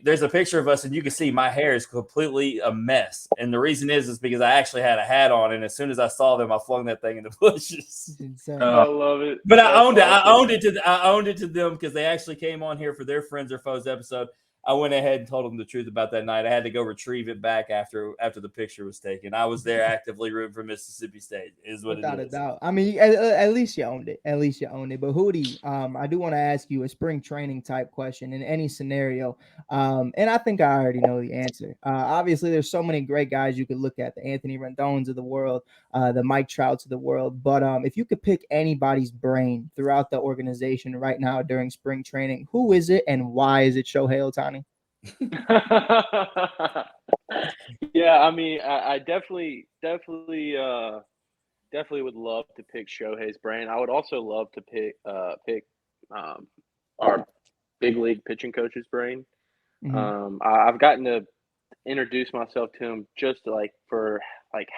There's a picture of us, and you can see my hair is completely a mess. And the reason is because I actually had a hat on, and as soon as I saw them, I flung that thing in the bushes. I love it. But I owned it. I owned it to them because they actually came on here for their Friends or Foes episode. I went ahead and told them the truth about that night. I had to go retrieve it back after the picture was taken. I was there actively rooting for Mississippi State. Is what Without it is. a doubt. I mean, at least you owned it. At least you owned it. But Hooty, I do want to ask you a spring training type question in any scenario. And I think I already know the answer. Obviously, there's so many great guys you could look at, the Anthony Rendones of the world, the Mike Trouts of the world. But if you could pick anybody's brain throughout the organization right now during spring training, who is it and why is it Shohei Ohtani? Yeah, I mean, I definitely would love to pick Shohei's brain. I would also love to pick our big league pitching coach's brain. I've gotten to introduce myself to him just for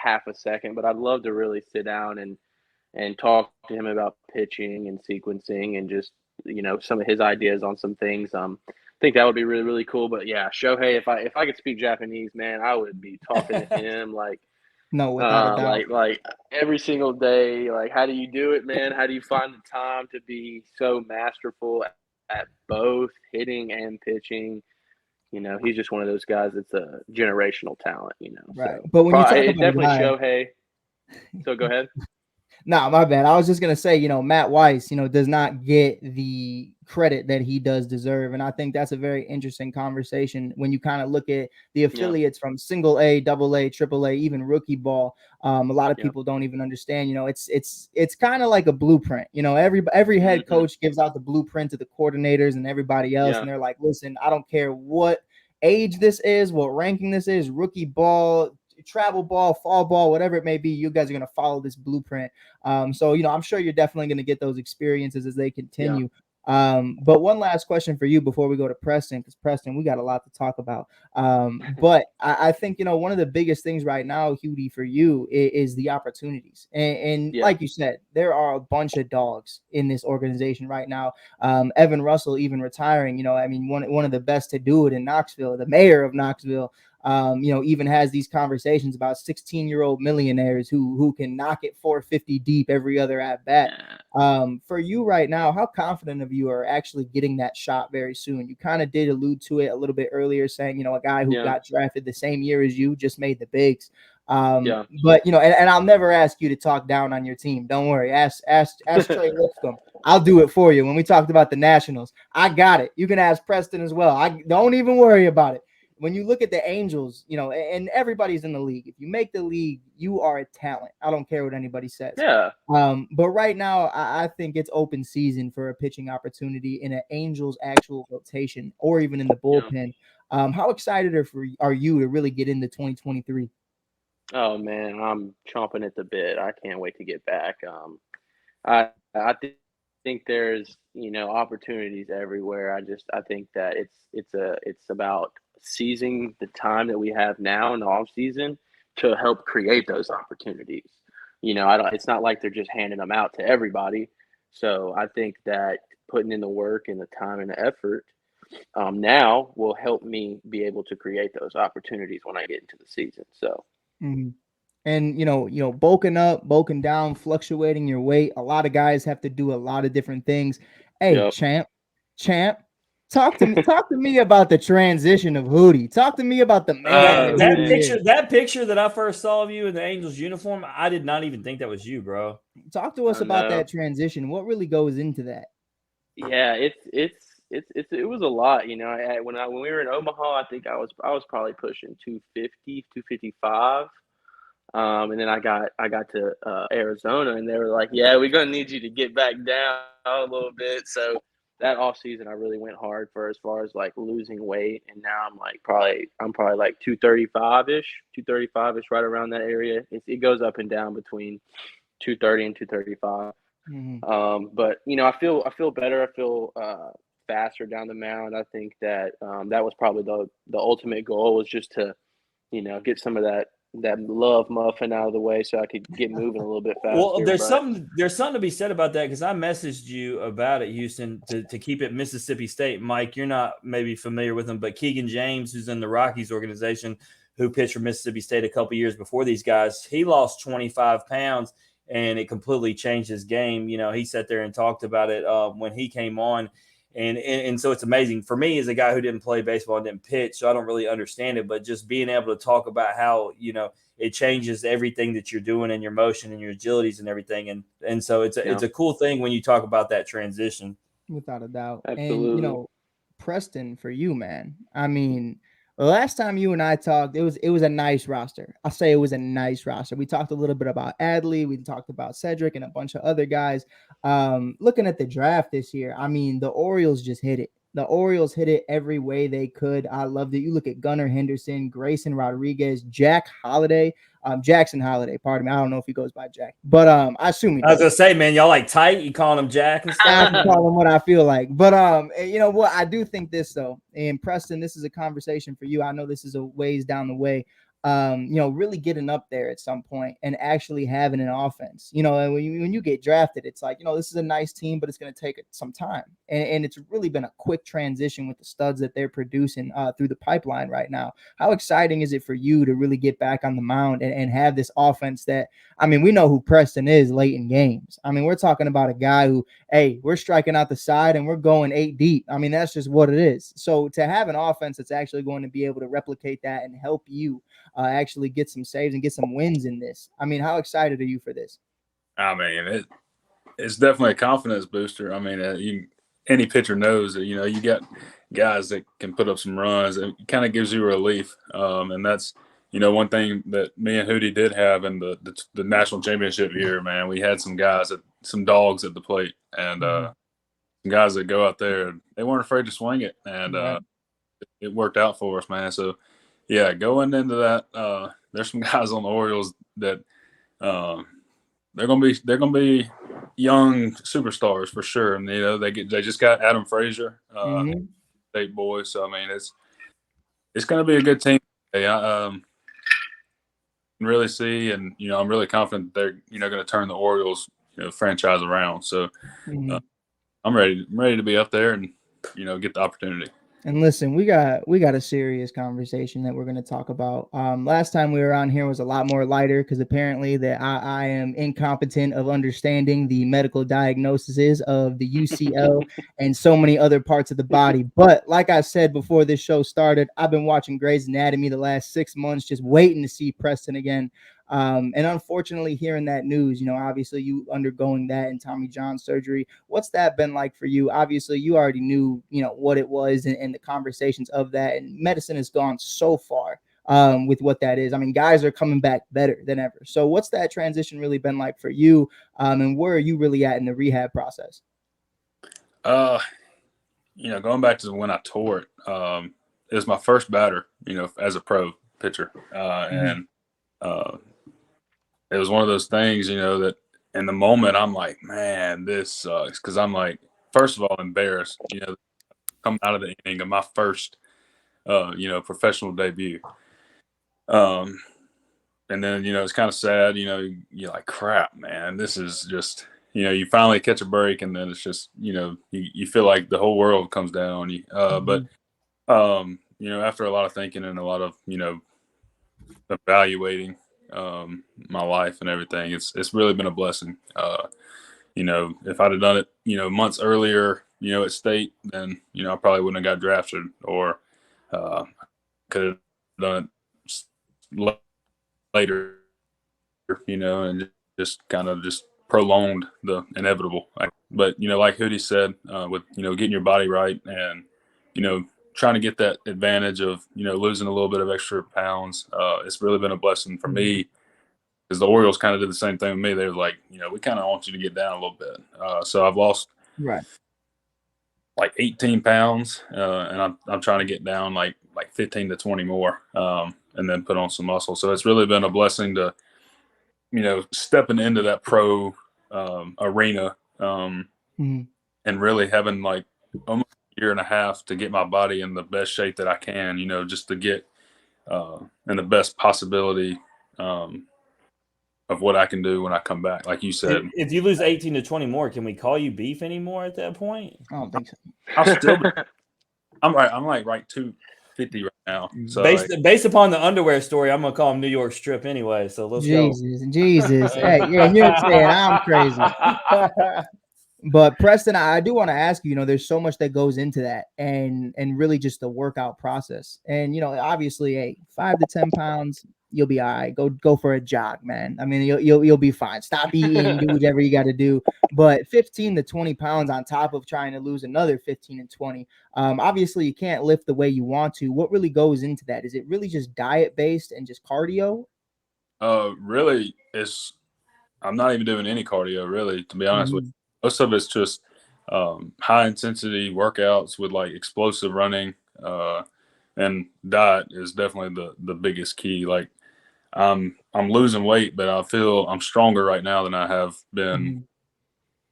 half a second, but I'd love to really sit down and talk to him about pitching and sequencing and just some of his ideas on some things. I think that would be really, really cool. But yeah, Shohei, if I could speak Japanese, man, I would be talking to him no, without a doubt. like every single day. Like, how do you do it, man? How do you find the time to be so masterful at both hitting and pitching? He's just one of those guys that's a generational talent. Right. So, but when you talk it's about definitely Shohei. So go ahead. No, my bad. I was just going to say, Matt Weiss, does not get the credit that he does deserve. And I think that's a very interesting conversation when you kind of look at the affiliates from single A, double A, triple A, even rookie ball. A lot of people don't even understand, it's kind of like a blueprint. Every head coach gives out the blueprint to the coordinators and everybody else. And they're like, listen, I don't care what age this is, what ranking this is, rookie ball, travel ball, fall ball, whatever it may be, you guys are going to follow this blueprint. So, I'm sure you're definitely going to get those experiences as they continue. But one last question for you before we go to Preston, because Preston, we got a lot to talk about. But I think, one of the biggest things right now, Hooty, for you is the opportunities. And like you said, there are a bunch of dogs in this organization right now. Evan Russell even retiring, one of the best to do it in Knoxville, the mayor of Knoxville. Even has these conversations about 16-year-old millionaires who can knock it 450 deep every other at bat. For you right now, how confident of you are actually getting that shot very soon? You kind of did allude to it a little bit earlier, saying, a guy who got drafted the same year as you just made the bigs. But, and I'll never ask you to talk down on your team. Don't worry. Ask Trey Lipscomb. I'll do it for you. When we talked about the Nationals, I got it. You can ask Preston as well. I don't even worry about it. When you look at the Angels, and everybody's in the league. If you make the league, you are a talent. I don't care what anybody says. But right now, I think it's open season for a pitching opportunity in an Angels actual rotation or even in the bullpen. How excited are you to really get into 2023? Oh man, I'm chomping at the bit. I can't wait to get back. I think there's opportunities everywhere. I think that it's about seizing the time that we have now in the off season to help create those opportunities. It's not like they're just handing them out to everybody. So I think that putting in the work and the time and the effort now will help me be able to create those opportunities when I get into the season. So. And bulking up, bulking down, fluctuating your weight. A lot of guys have to do a lot of different things. Hey, champ, talk to me about the transition of Hooty. Talk to me about the man. That picture that I first saw of you in the Angels uniform, I did not even think that was you, bro. Talk to us about that transition. What really goes into that? Yeah, it was a lot. When we were in Omaha, I think I was probably pushing 250, 255. And then I got to Arizona, and they were like, "Yeah, we're gonna need you to get back down a little bit." So that off season, I really went hard for as far as like losing weight, and now I'm probably like 235-ish, right around that area. It goes up and down between 230 and 235. But I feel better. I feel faster down the mound. I think that that was probably the ultimate goal, was just to get some of that that love muffin out of the way so I could get moving a little bit faster. Well, there's something to be said about that, because I messaged you about it, Houston, to keep it Mississippi State. Mike, you're not maybe familiar with him, but Keegan James, who's in the Rockies organization, who pitched for Mississippi State a couple years before these guys, he lost 25 pounds and it completely changed his game. You know, he sat there and talked about it when he came on. And so it's amazing for me as a guy who didn't play baseball and didn't pitch, so I don't really understand it. But just being able to talk about how, you know, it changes everything that you're doing and your motion and your agilities and everything. And so it's a cool thing when you talk about that transition. Without a doubt. Absolutely. And, you know, Preston, for you, man, I mean, the last time you and I talked, it was a nice roster. I'll say it was a nice roster. We talked a little bit about Adley. We talked about Cedric and a bunch of other guys. Looking at the draft this year, I mean, the Orioles just hit it. The Orioles hit it every way they could. I loved it. You look at Gunnar Henderson, Grayson Rodriguez, Jackson Holiday. Pardon me. I don't know if he goes by Jack, but I assume he does. I was gonna say, man, y'all like tight. You calling him Jack and stuff? I can call him what I feel like. But you know what? I do think this though, and Preston, this is a conversation for you. I know this is a ways down the way. You know, really getting up there at some point and actually having an offense. You know, and when you get drafted, it's like, you know, this is a nice team, but it's going to take some time. And it's really been a quick transition with the studs that they're producing through the pipeline right now. How exciting is it for you to really get back on the mound and have this offense that, I mean, we know who Preston is late in games. I mean, we're talking about a guy who, hey, we're striking out the side and we're going 8 deep. I mean, that's just what it is. So to have an offense that's actually going to be able to replicate that and help you actually get some saves and get some wins in this. I mean, how excited are you for this? I mean, it's definitely a confidence booster. I mean, any pitcher knows that, you know, you got guys that can put up some runs. It kind of gives you relief. And that's, you know, one thing that me and Hooty did have in the national championship year, man. We had some dogs at the plate, and some guys that go out there, and they weren't afraid to swing it. And it worked out for us, man. So, yeah, going into that, there's some guys on the Orioles that they're gonna be young superstars for sure. And you know, they just got Adam Frazier, state boy. So I mean, it's gonna be a good team. I can really see, and you know, I'm really confident they're going to turn the Orioles franchise around. So I'm ready to be up there and get the opportunity. And listen, we got a serious conversation that we're going to talk about. Last time we were on here was a lot more lighter because apparently that I am incompetent of understanding the medical diagnoses of the UCL and so many other parts of the body. But like I said before this show started, I've been watching Grey's Anatomy the last 6 months, just waiting to see Preston again. And unfortunately, hearing that news, obviously you undergoing that and Tommy John surgery, what's that been like for you? Obviously, you already knew, what it was and the conversations of that. And medicine has gone so far with what that is. I mean, guys are coming back better than ever. So what's that transition really been like for you? And where are you really at in the rehab process? Going back to when I tore it, it was my first batter, as a pro pitcher. And it was one of those things, that in the moment I'm like, man, this sucks. Cause I'm like, first of all, embarrassed, coming out of the inning of my first, professional debut. And then, it's kind of sad, you're like, crap, man, this is just, you finally catch a break and then it's just, you feel like the whole world comes down on you. But, after a lot of thinking and a lot of, evaluating, my life and everything, it's really been a blessing. If I'd have done it, months earlier, at state, then, I probably wouldn't have got drafted or could have done it later, and just kind of just prolonged the inevitable. But, like Hooty said, with, getting your body right and, trying to get that advantage of, losing a little bit of extra pounds. It's really been a blessing for me because the Orioles kind of did the same thing with me. They were like, we kind of want you to get down a little bit. So I've lost like 18 pounds and I'm trying to get down like 15 to 20 more and then put on some muscle. So it's really been a blessing to, stepping into that pro arena and really having like almost year and a half to get my body in the best shape that I can, just to get in the best possibility of what I can do when I come back. Like you said, If you lose 18 to 20 more, can we call you Beef anymore at that point? I don't think so. I'll still be, I'm like right 250 right now. So based upon the underwear story, I'm gonna call him New York Strip anyway. So let's go. Jesus. Hey, yeah, you're saying I'm crazy. But Preston, I do want to ask you, there's so much that goes into that and really just the workout process. And, obviously, hey, 5 to 10 pounds, you'll be all right. Go for a jog, man. I mean, you'll be fine. Stop eating, do whatever you got to do. But 15 to 20 pounds on top of trying to lose another 15 and 20. Obviously, you can't lift the way you want to. What really goes into that? Is it really just diet based and just cardio? Really, I'm not even doing any cardio, really, to be honest with you. Most of it's just high intensity workouts with like explosive running, and diet is definitely the biggest key. Like I'm losing weight, but I feel I'm stronger right now than I have been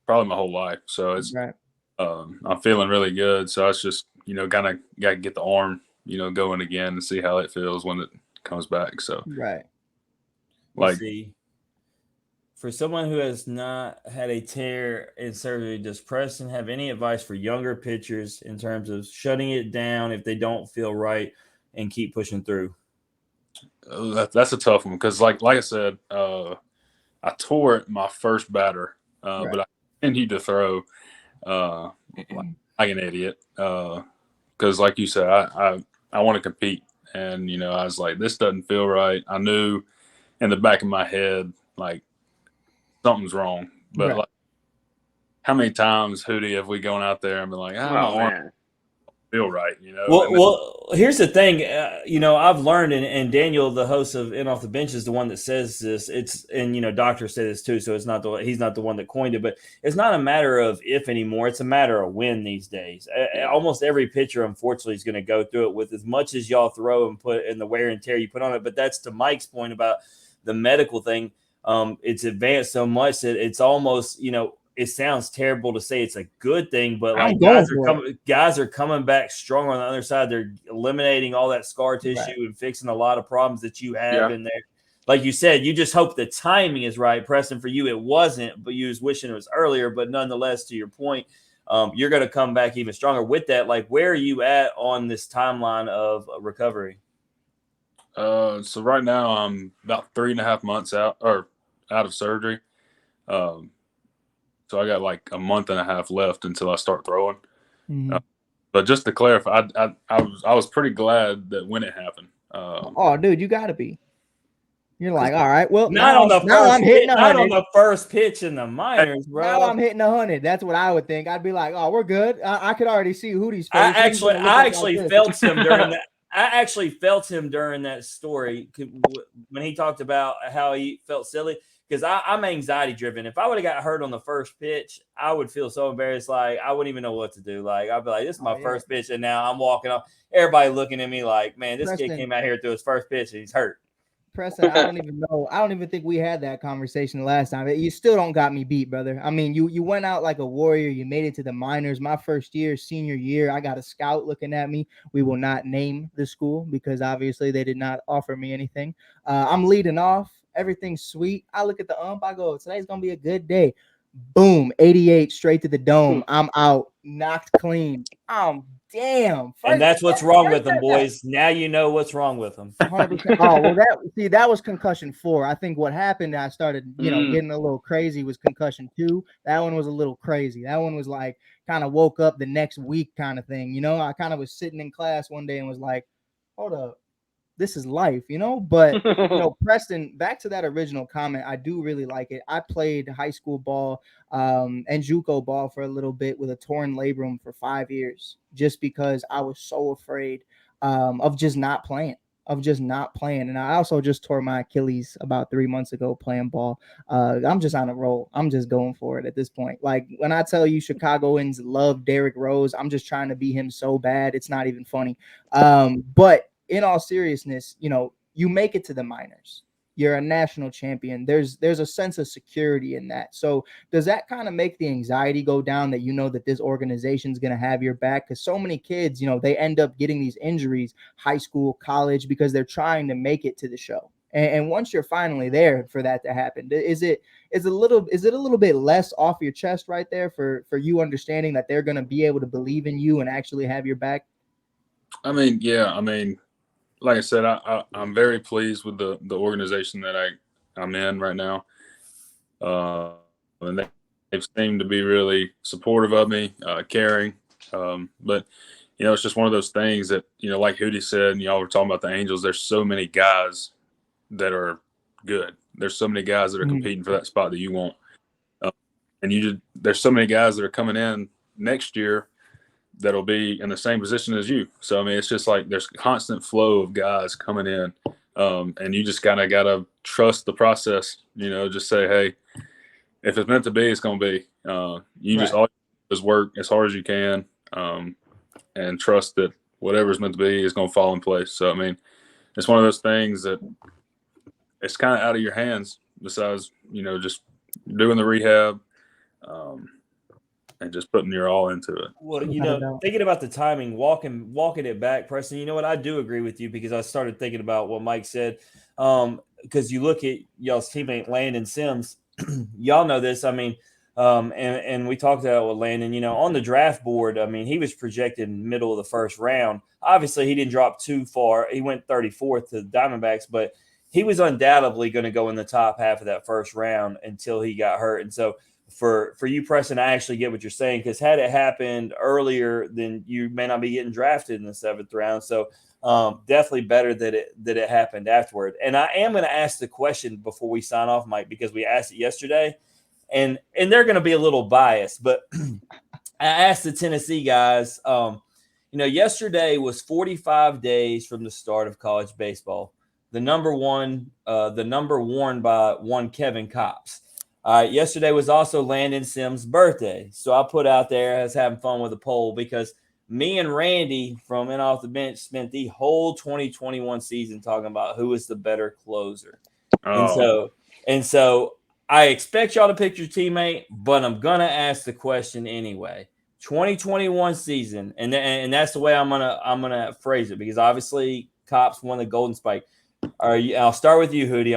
probably my whole life. So it's right. I'm feeling really good. So it's just kind of got to get the arm going again and see how it feels when it comes back. So right. Let's see. For someone who has not had a tear in surgery, does Preston have any advice for younger pitchers in terms of shutting it down if they don't feel right and keep pushing through? That's a tough one because, like I said, I tore it my first batter, but I continued to throw like an idiot because, like you said, I want to compete, and I was like, this doesn't feel right. I knew in the back of my head, like, something's wrong, but like, how many times, Hooty, have we gone out there and been like, my arm feel right, Well, here's the thing, I've learned, and Daniel, the host of In Off the Bench, is the one that says this. And Doctor said this too, so he's not the one that coined it, but it's not a matter of if anymore; it's a matter of when these days. Almost every pitcher, unfortunately, is going to go through it with as much as y'all throw and put in the wear and tear you put on it. But that's to Mike's point about the medical thing. It's advanced so much that it's almost, it sounds terrible to say it's a good thing, but like guys are coming back stronger on the other side. They're eliminating all that scar tissue and fixing a lot of problems that you have in there. Like you said, you just hope the timing is right. Preston, for you, it wasn't, but you was wishing it was earlier. But nonetheless, to your point, you're going to come back even stronger with that. Like, where are you at on this timeline of recovery? So right now I'm about 3.5 months out of surgery. So I got like a month and a half left until I start throwing. But just to clarify, I was pretty glad that when it happened. Oh, dude, you got to be. You're like, all right, well, not on the first pitch in the minors, bro. Now I'm hitting 100. That's what I would think. I'd be like, oh, we're good. I could already see Hooty's face. I actually felt him during that. I actually felt him during that story when he talked about how he felt silly, because I'm anxiety driven. If I would have got hurt on the first pitch, I would feel so embarrassed. Like, I wouldn't even know what to do. Like, I'd be like, this is my first pitch, and now I'm walking off. Everybody looking at me like, man, this kid came out here through his first pitch and he's hurt. Preston, I don't even know. I don't even think we had that conversation the last time. You still don't got me beat, brother. I mean, you went out like a warrior. You made it to the minors. My first year, senior year, I got a scout looking at me. We will not name the school because obviously they did not offer me anything. I'm leading off. Everything's sweet. I look at the ump. I go, today's going to be a good day. Boom, 88 straight to the dome. I'm out, knocked clean. Damn. And that's what's wrong with them, boys. Now you know what's wrong with them. 100%. Oh, well, that was concussion 4. I think what happened, I started, getting a little crazy, was concussion 2. That one was a little crazy. That one was like kind of woke up the next week kind of thing. I kind of was sitting in class one day and was like, hold up. This is life, but Preston, back to that original comment, I do really like it. I played high school ball and JUCO ball for a little bit with a torn labrum for 5 years, just because I was so afraid of just not playing. And I also just tore my Achilles about 3 months ago playing ball. I'm just on a roll. I'm just going for it at this point. Like, when I tell you Chicagoans love Derrick Rose, I'm just trying to be him so bad. It's not even funny. But in all seriousness, you make it to the minors. You're a national champion. There's a sense of security in that. So does that kind of make the anxiety go down, that that this organization is going to have your back? Because so many kids, they end up getting these injuries, high school, college, because they're trying to make it to the show. And once you're finally there for that to happen, is it a little bit less off your chest right there for you understanding that they're going to be able to believe in you and actually have your back? I mean, yeah. I mean, like I said, I'm very pleased with the organization that I'm in right now. And they've seemed to be really supportive of me, caring. But it's just one of those things that, like Hooty said, and y'all were talking about the Angels, there's so many guys that are good. There's so many guys that are competing for that spot that you want. And there's so many guys that are coming in next year that'll be in the same position as you. So, I mean, it's just like there's a constant flow of guys coming in. And you just kind of got to trust the process, just say, hey, if it's meant to be, it's going to be. Just always just work as hard as you can and trust that whatever's meant to be is going to fall in place. So, I mean, it's one of those things that it's kind of out of your hands besides, just doing the rehab and just putting your all into it. Well, thinking about the timing, walking it back, Preston, you know what? I do agree with you because I started thinking about what Mike said. Because you look at y'all's teammate Landon Sims, y'all know this. I mean, and we talked about it with Landon, on the draft board. I mean, he was projected middle of the first round. Obviously, he didn't drop too far. He went 34th to the Diamondbacks, but he was undoubtedly going to go in the top half of that first round until he got hurt. And so for you, Preston, I actually get what you're saying, because had it happened earlier, then you may not be getting drafted in the 7th round. So definitely better that it happened afterward. And I am going to ask the question before we sign off, Mike, because we asked it yesterday, and they're going to be a little biased, but I asked the Tennessee guys, yesterday was 45 days from the start of college baseball. The number worn by one Kevin Kopps. Yesterday was also Landon Sims' birthday. So I put out there as having fun with a poll because me and Randy from In Off the Bench spent the whole 2021 season talking about who is the better closer. Oh. And so I expect y'all to pick your teammate, but I'm going to ask the question anyway. 2021 season, and that's the way I'm gonna phrase it, because obviously Kopps won the Golden Spike. I'll start with you, Hooty.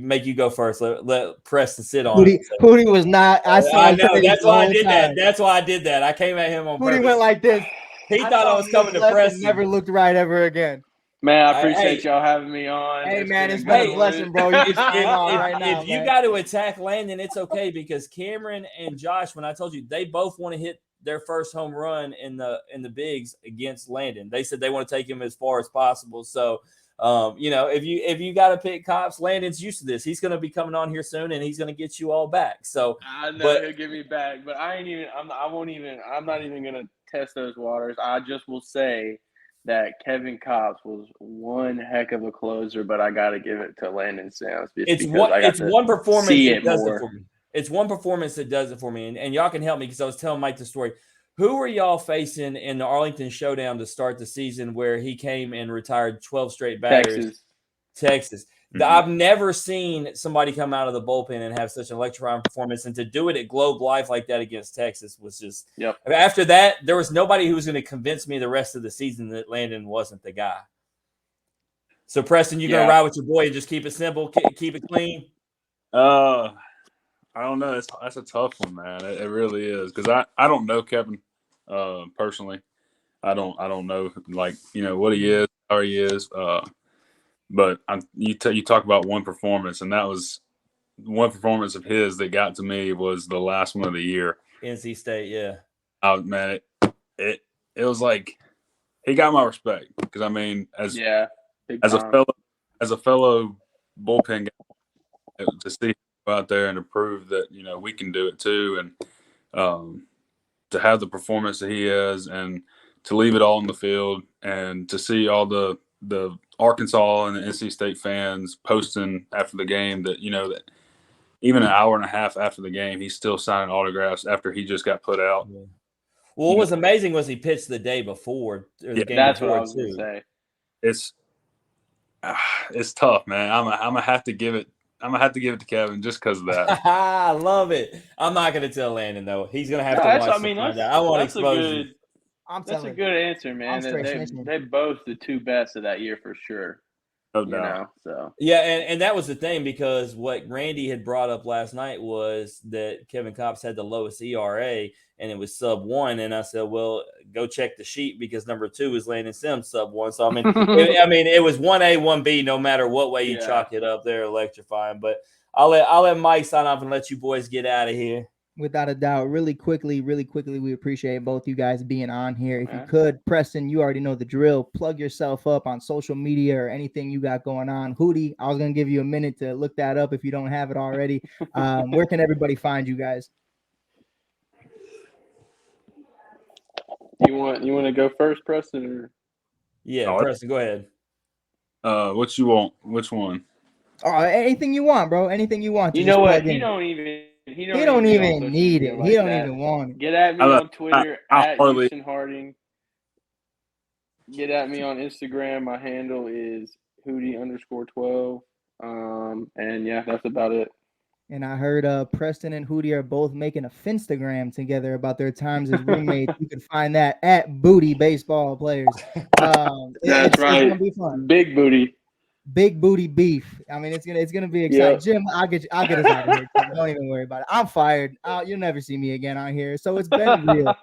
Make you go first. Let Preston sit on it. Hooty was not. I know. That's why I did that. That's why I did that. I came at him on purpose. Hooty went like this. He thought I was coming to Preston. Never looked right ever again. Man, I appreciate y'all having me on. Hey, man, it's been a blessing, bro. If you got to attack Landon, it's okay, because Cameron and Josh, when I told you, they both want to hit their first home run in the bigs against Landon. They said they want to take him as far as possible. So, if you got to pick Kopps, Landon's used to this. He's going to be coming on here soon, and he's going to get you all back. So I know he'll get me back, but I'm not even going to test those waters. I just will say that Kevin Kopps was one heck of a closer, but I got to give it to Landon Sims. It's one performance that does it for me. It's one performance that does it for me. And y'all can help me, because I was telling Mike the story. Who were y'all facing in the Arlington Showdown to start the season where he came and retired 12 straight batters? Texas. Mm-hmm. I've never seen somebody come out of the bullpen and have such an electrifying performance, and to do it at Globe Life like that against Texas was just – Yep. After that, there was nobody who was going to convince me the rest of the season that Landon wasn't the guy. So, Preston, you're going to ride with your boy and just keep it simple, keep it clean? I don't know. That's a tough one, man. It really is, because I don't know Kevin personally. I don't know what he is, how he is. But you talk about one performance, and that was one performance of his that got to me was the last one of the year. NC State, yeah. Oh man, it was like he got my respect, because I mean as a fellow bullpen guy, to see him out there and to prove that we can do it too, and to have the performance that he has, and to leave it all in the field, and to see all the Arkansas and the NC State fans posting after the game that that even an hour and a half after the game he's still signing autographs after he just got put out. Yeah. Well, what was amazing was he pitched the day before, or the game that's before, what I was going to say. It's tough, man. I'm gonna have to give it. I'm gonna have to give it to Kevin just because of that. I love it. I'm not gonna tell Landon though. He's gonna have to watch. I want to expose you. That's a good answer, man. They're both the two best of that year for sure. No doubt. So yeah, and that was the thing, because what Randy had brought up last night was that Kevin Kopps had the lowest ERA, and it was sub 1. And I said, well, go check the sheet, because number 2 is Landon Sims sub 1. So I mean, it was 1A, 1B, no matter what way you chalk it up. They're electrifying. But I'll let Mike sign off and let you boys get out of here. Without a doubt. Really quickly, we appreciate both you guys being on here. If you could, Preston, you already know the drill. Plug yourself up on social media or anything you got going on. Hooty, I was going to give you a minute to look that up if you don't have it already. Where can everybody find you guys? You want to go first, Preston? Or? Yeah, Preston, go ahead. What you want? Which one? Oh, anything you want, bro. Anything you want. You know what? He don't even need it. Like he don't that. even want it. Get at me on Twitter at Harley. Houston Harding. Get at me on Instagram. My handle is Hooty_12. And yeah, that's about it. And I heard Preston and Hooty are both making a Finstagram together about their times as roommates. You can find that at Booty Baseball Players. That's right. It's gonna be fun. Big booty. Big booty beef. I mean, it's gonna be exciting. Yep. Jim, I'll get us out of here. Don't even worry about it. I'm fired. You'll never see me again on here. So it's been real.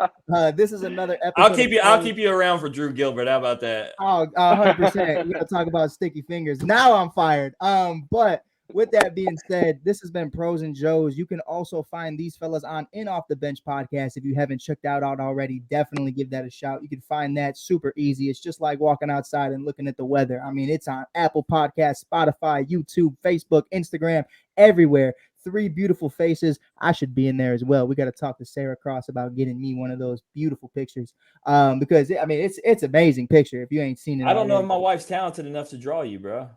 This is another episode. I'll keep you around for Drew Gilbert. How about that? Oh, 100%. We're gonna talk about sticky fingers. Now I'm fired. But with that being said, this has been Pros and Joes. You can also find these fellas on In Off the Bench podcast. If you haven't checked out already, definitely give that a shout. You can find that super easy. It's just like walking outside and looking at the weather. I mean, it's on Apple Podcasts, Spotify, YouTube, Facebook, Instagram, everywhere. 3 beautiful faces. I should be in there as well. We got to talk to Sarah Cross about getting me one of those beautiful pictures. Because I mean, it's amazing picture. If you ain't seen it, I don't know if my wife's talented enough to draw you, bro.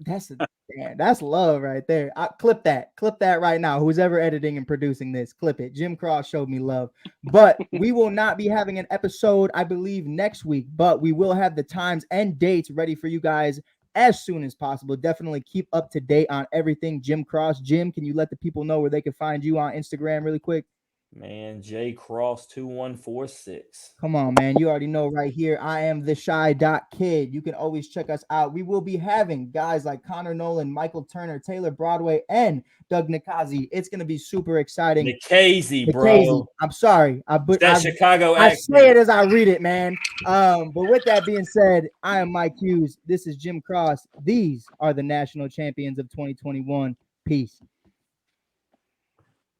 That's love right there. Clip that right now. Who's ever editing and producing this, clip it. Jim Cross showed me love. But we will not be having an episode, I believe, next week, but we will have the times and dates ready for you guys as soon as possible. Definitely keep up to date on everything Jim Cross. Jim, can you let the people know where they can find you on Instagram really quick? Man, J Cross 2146. Come on, man. You already know right here. I am the Shy.Kid. You can always check us out. We will be having guys like Connor Nolan, Michael Turner, Taylor Broadway, and Doug Nikazi. It's going to be super exciting. Nikazi, bro. I'm sorry. Chicago I say it as I read it, man. But with that being said, I am Mike Hughes. This is Jim Cross. These are the national champions of 2021. Peace.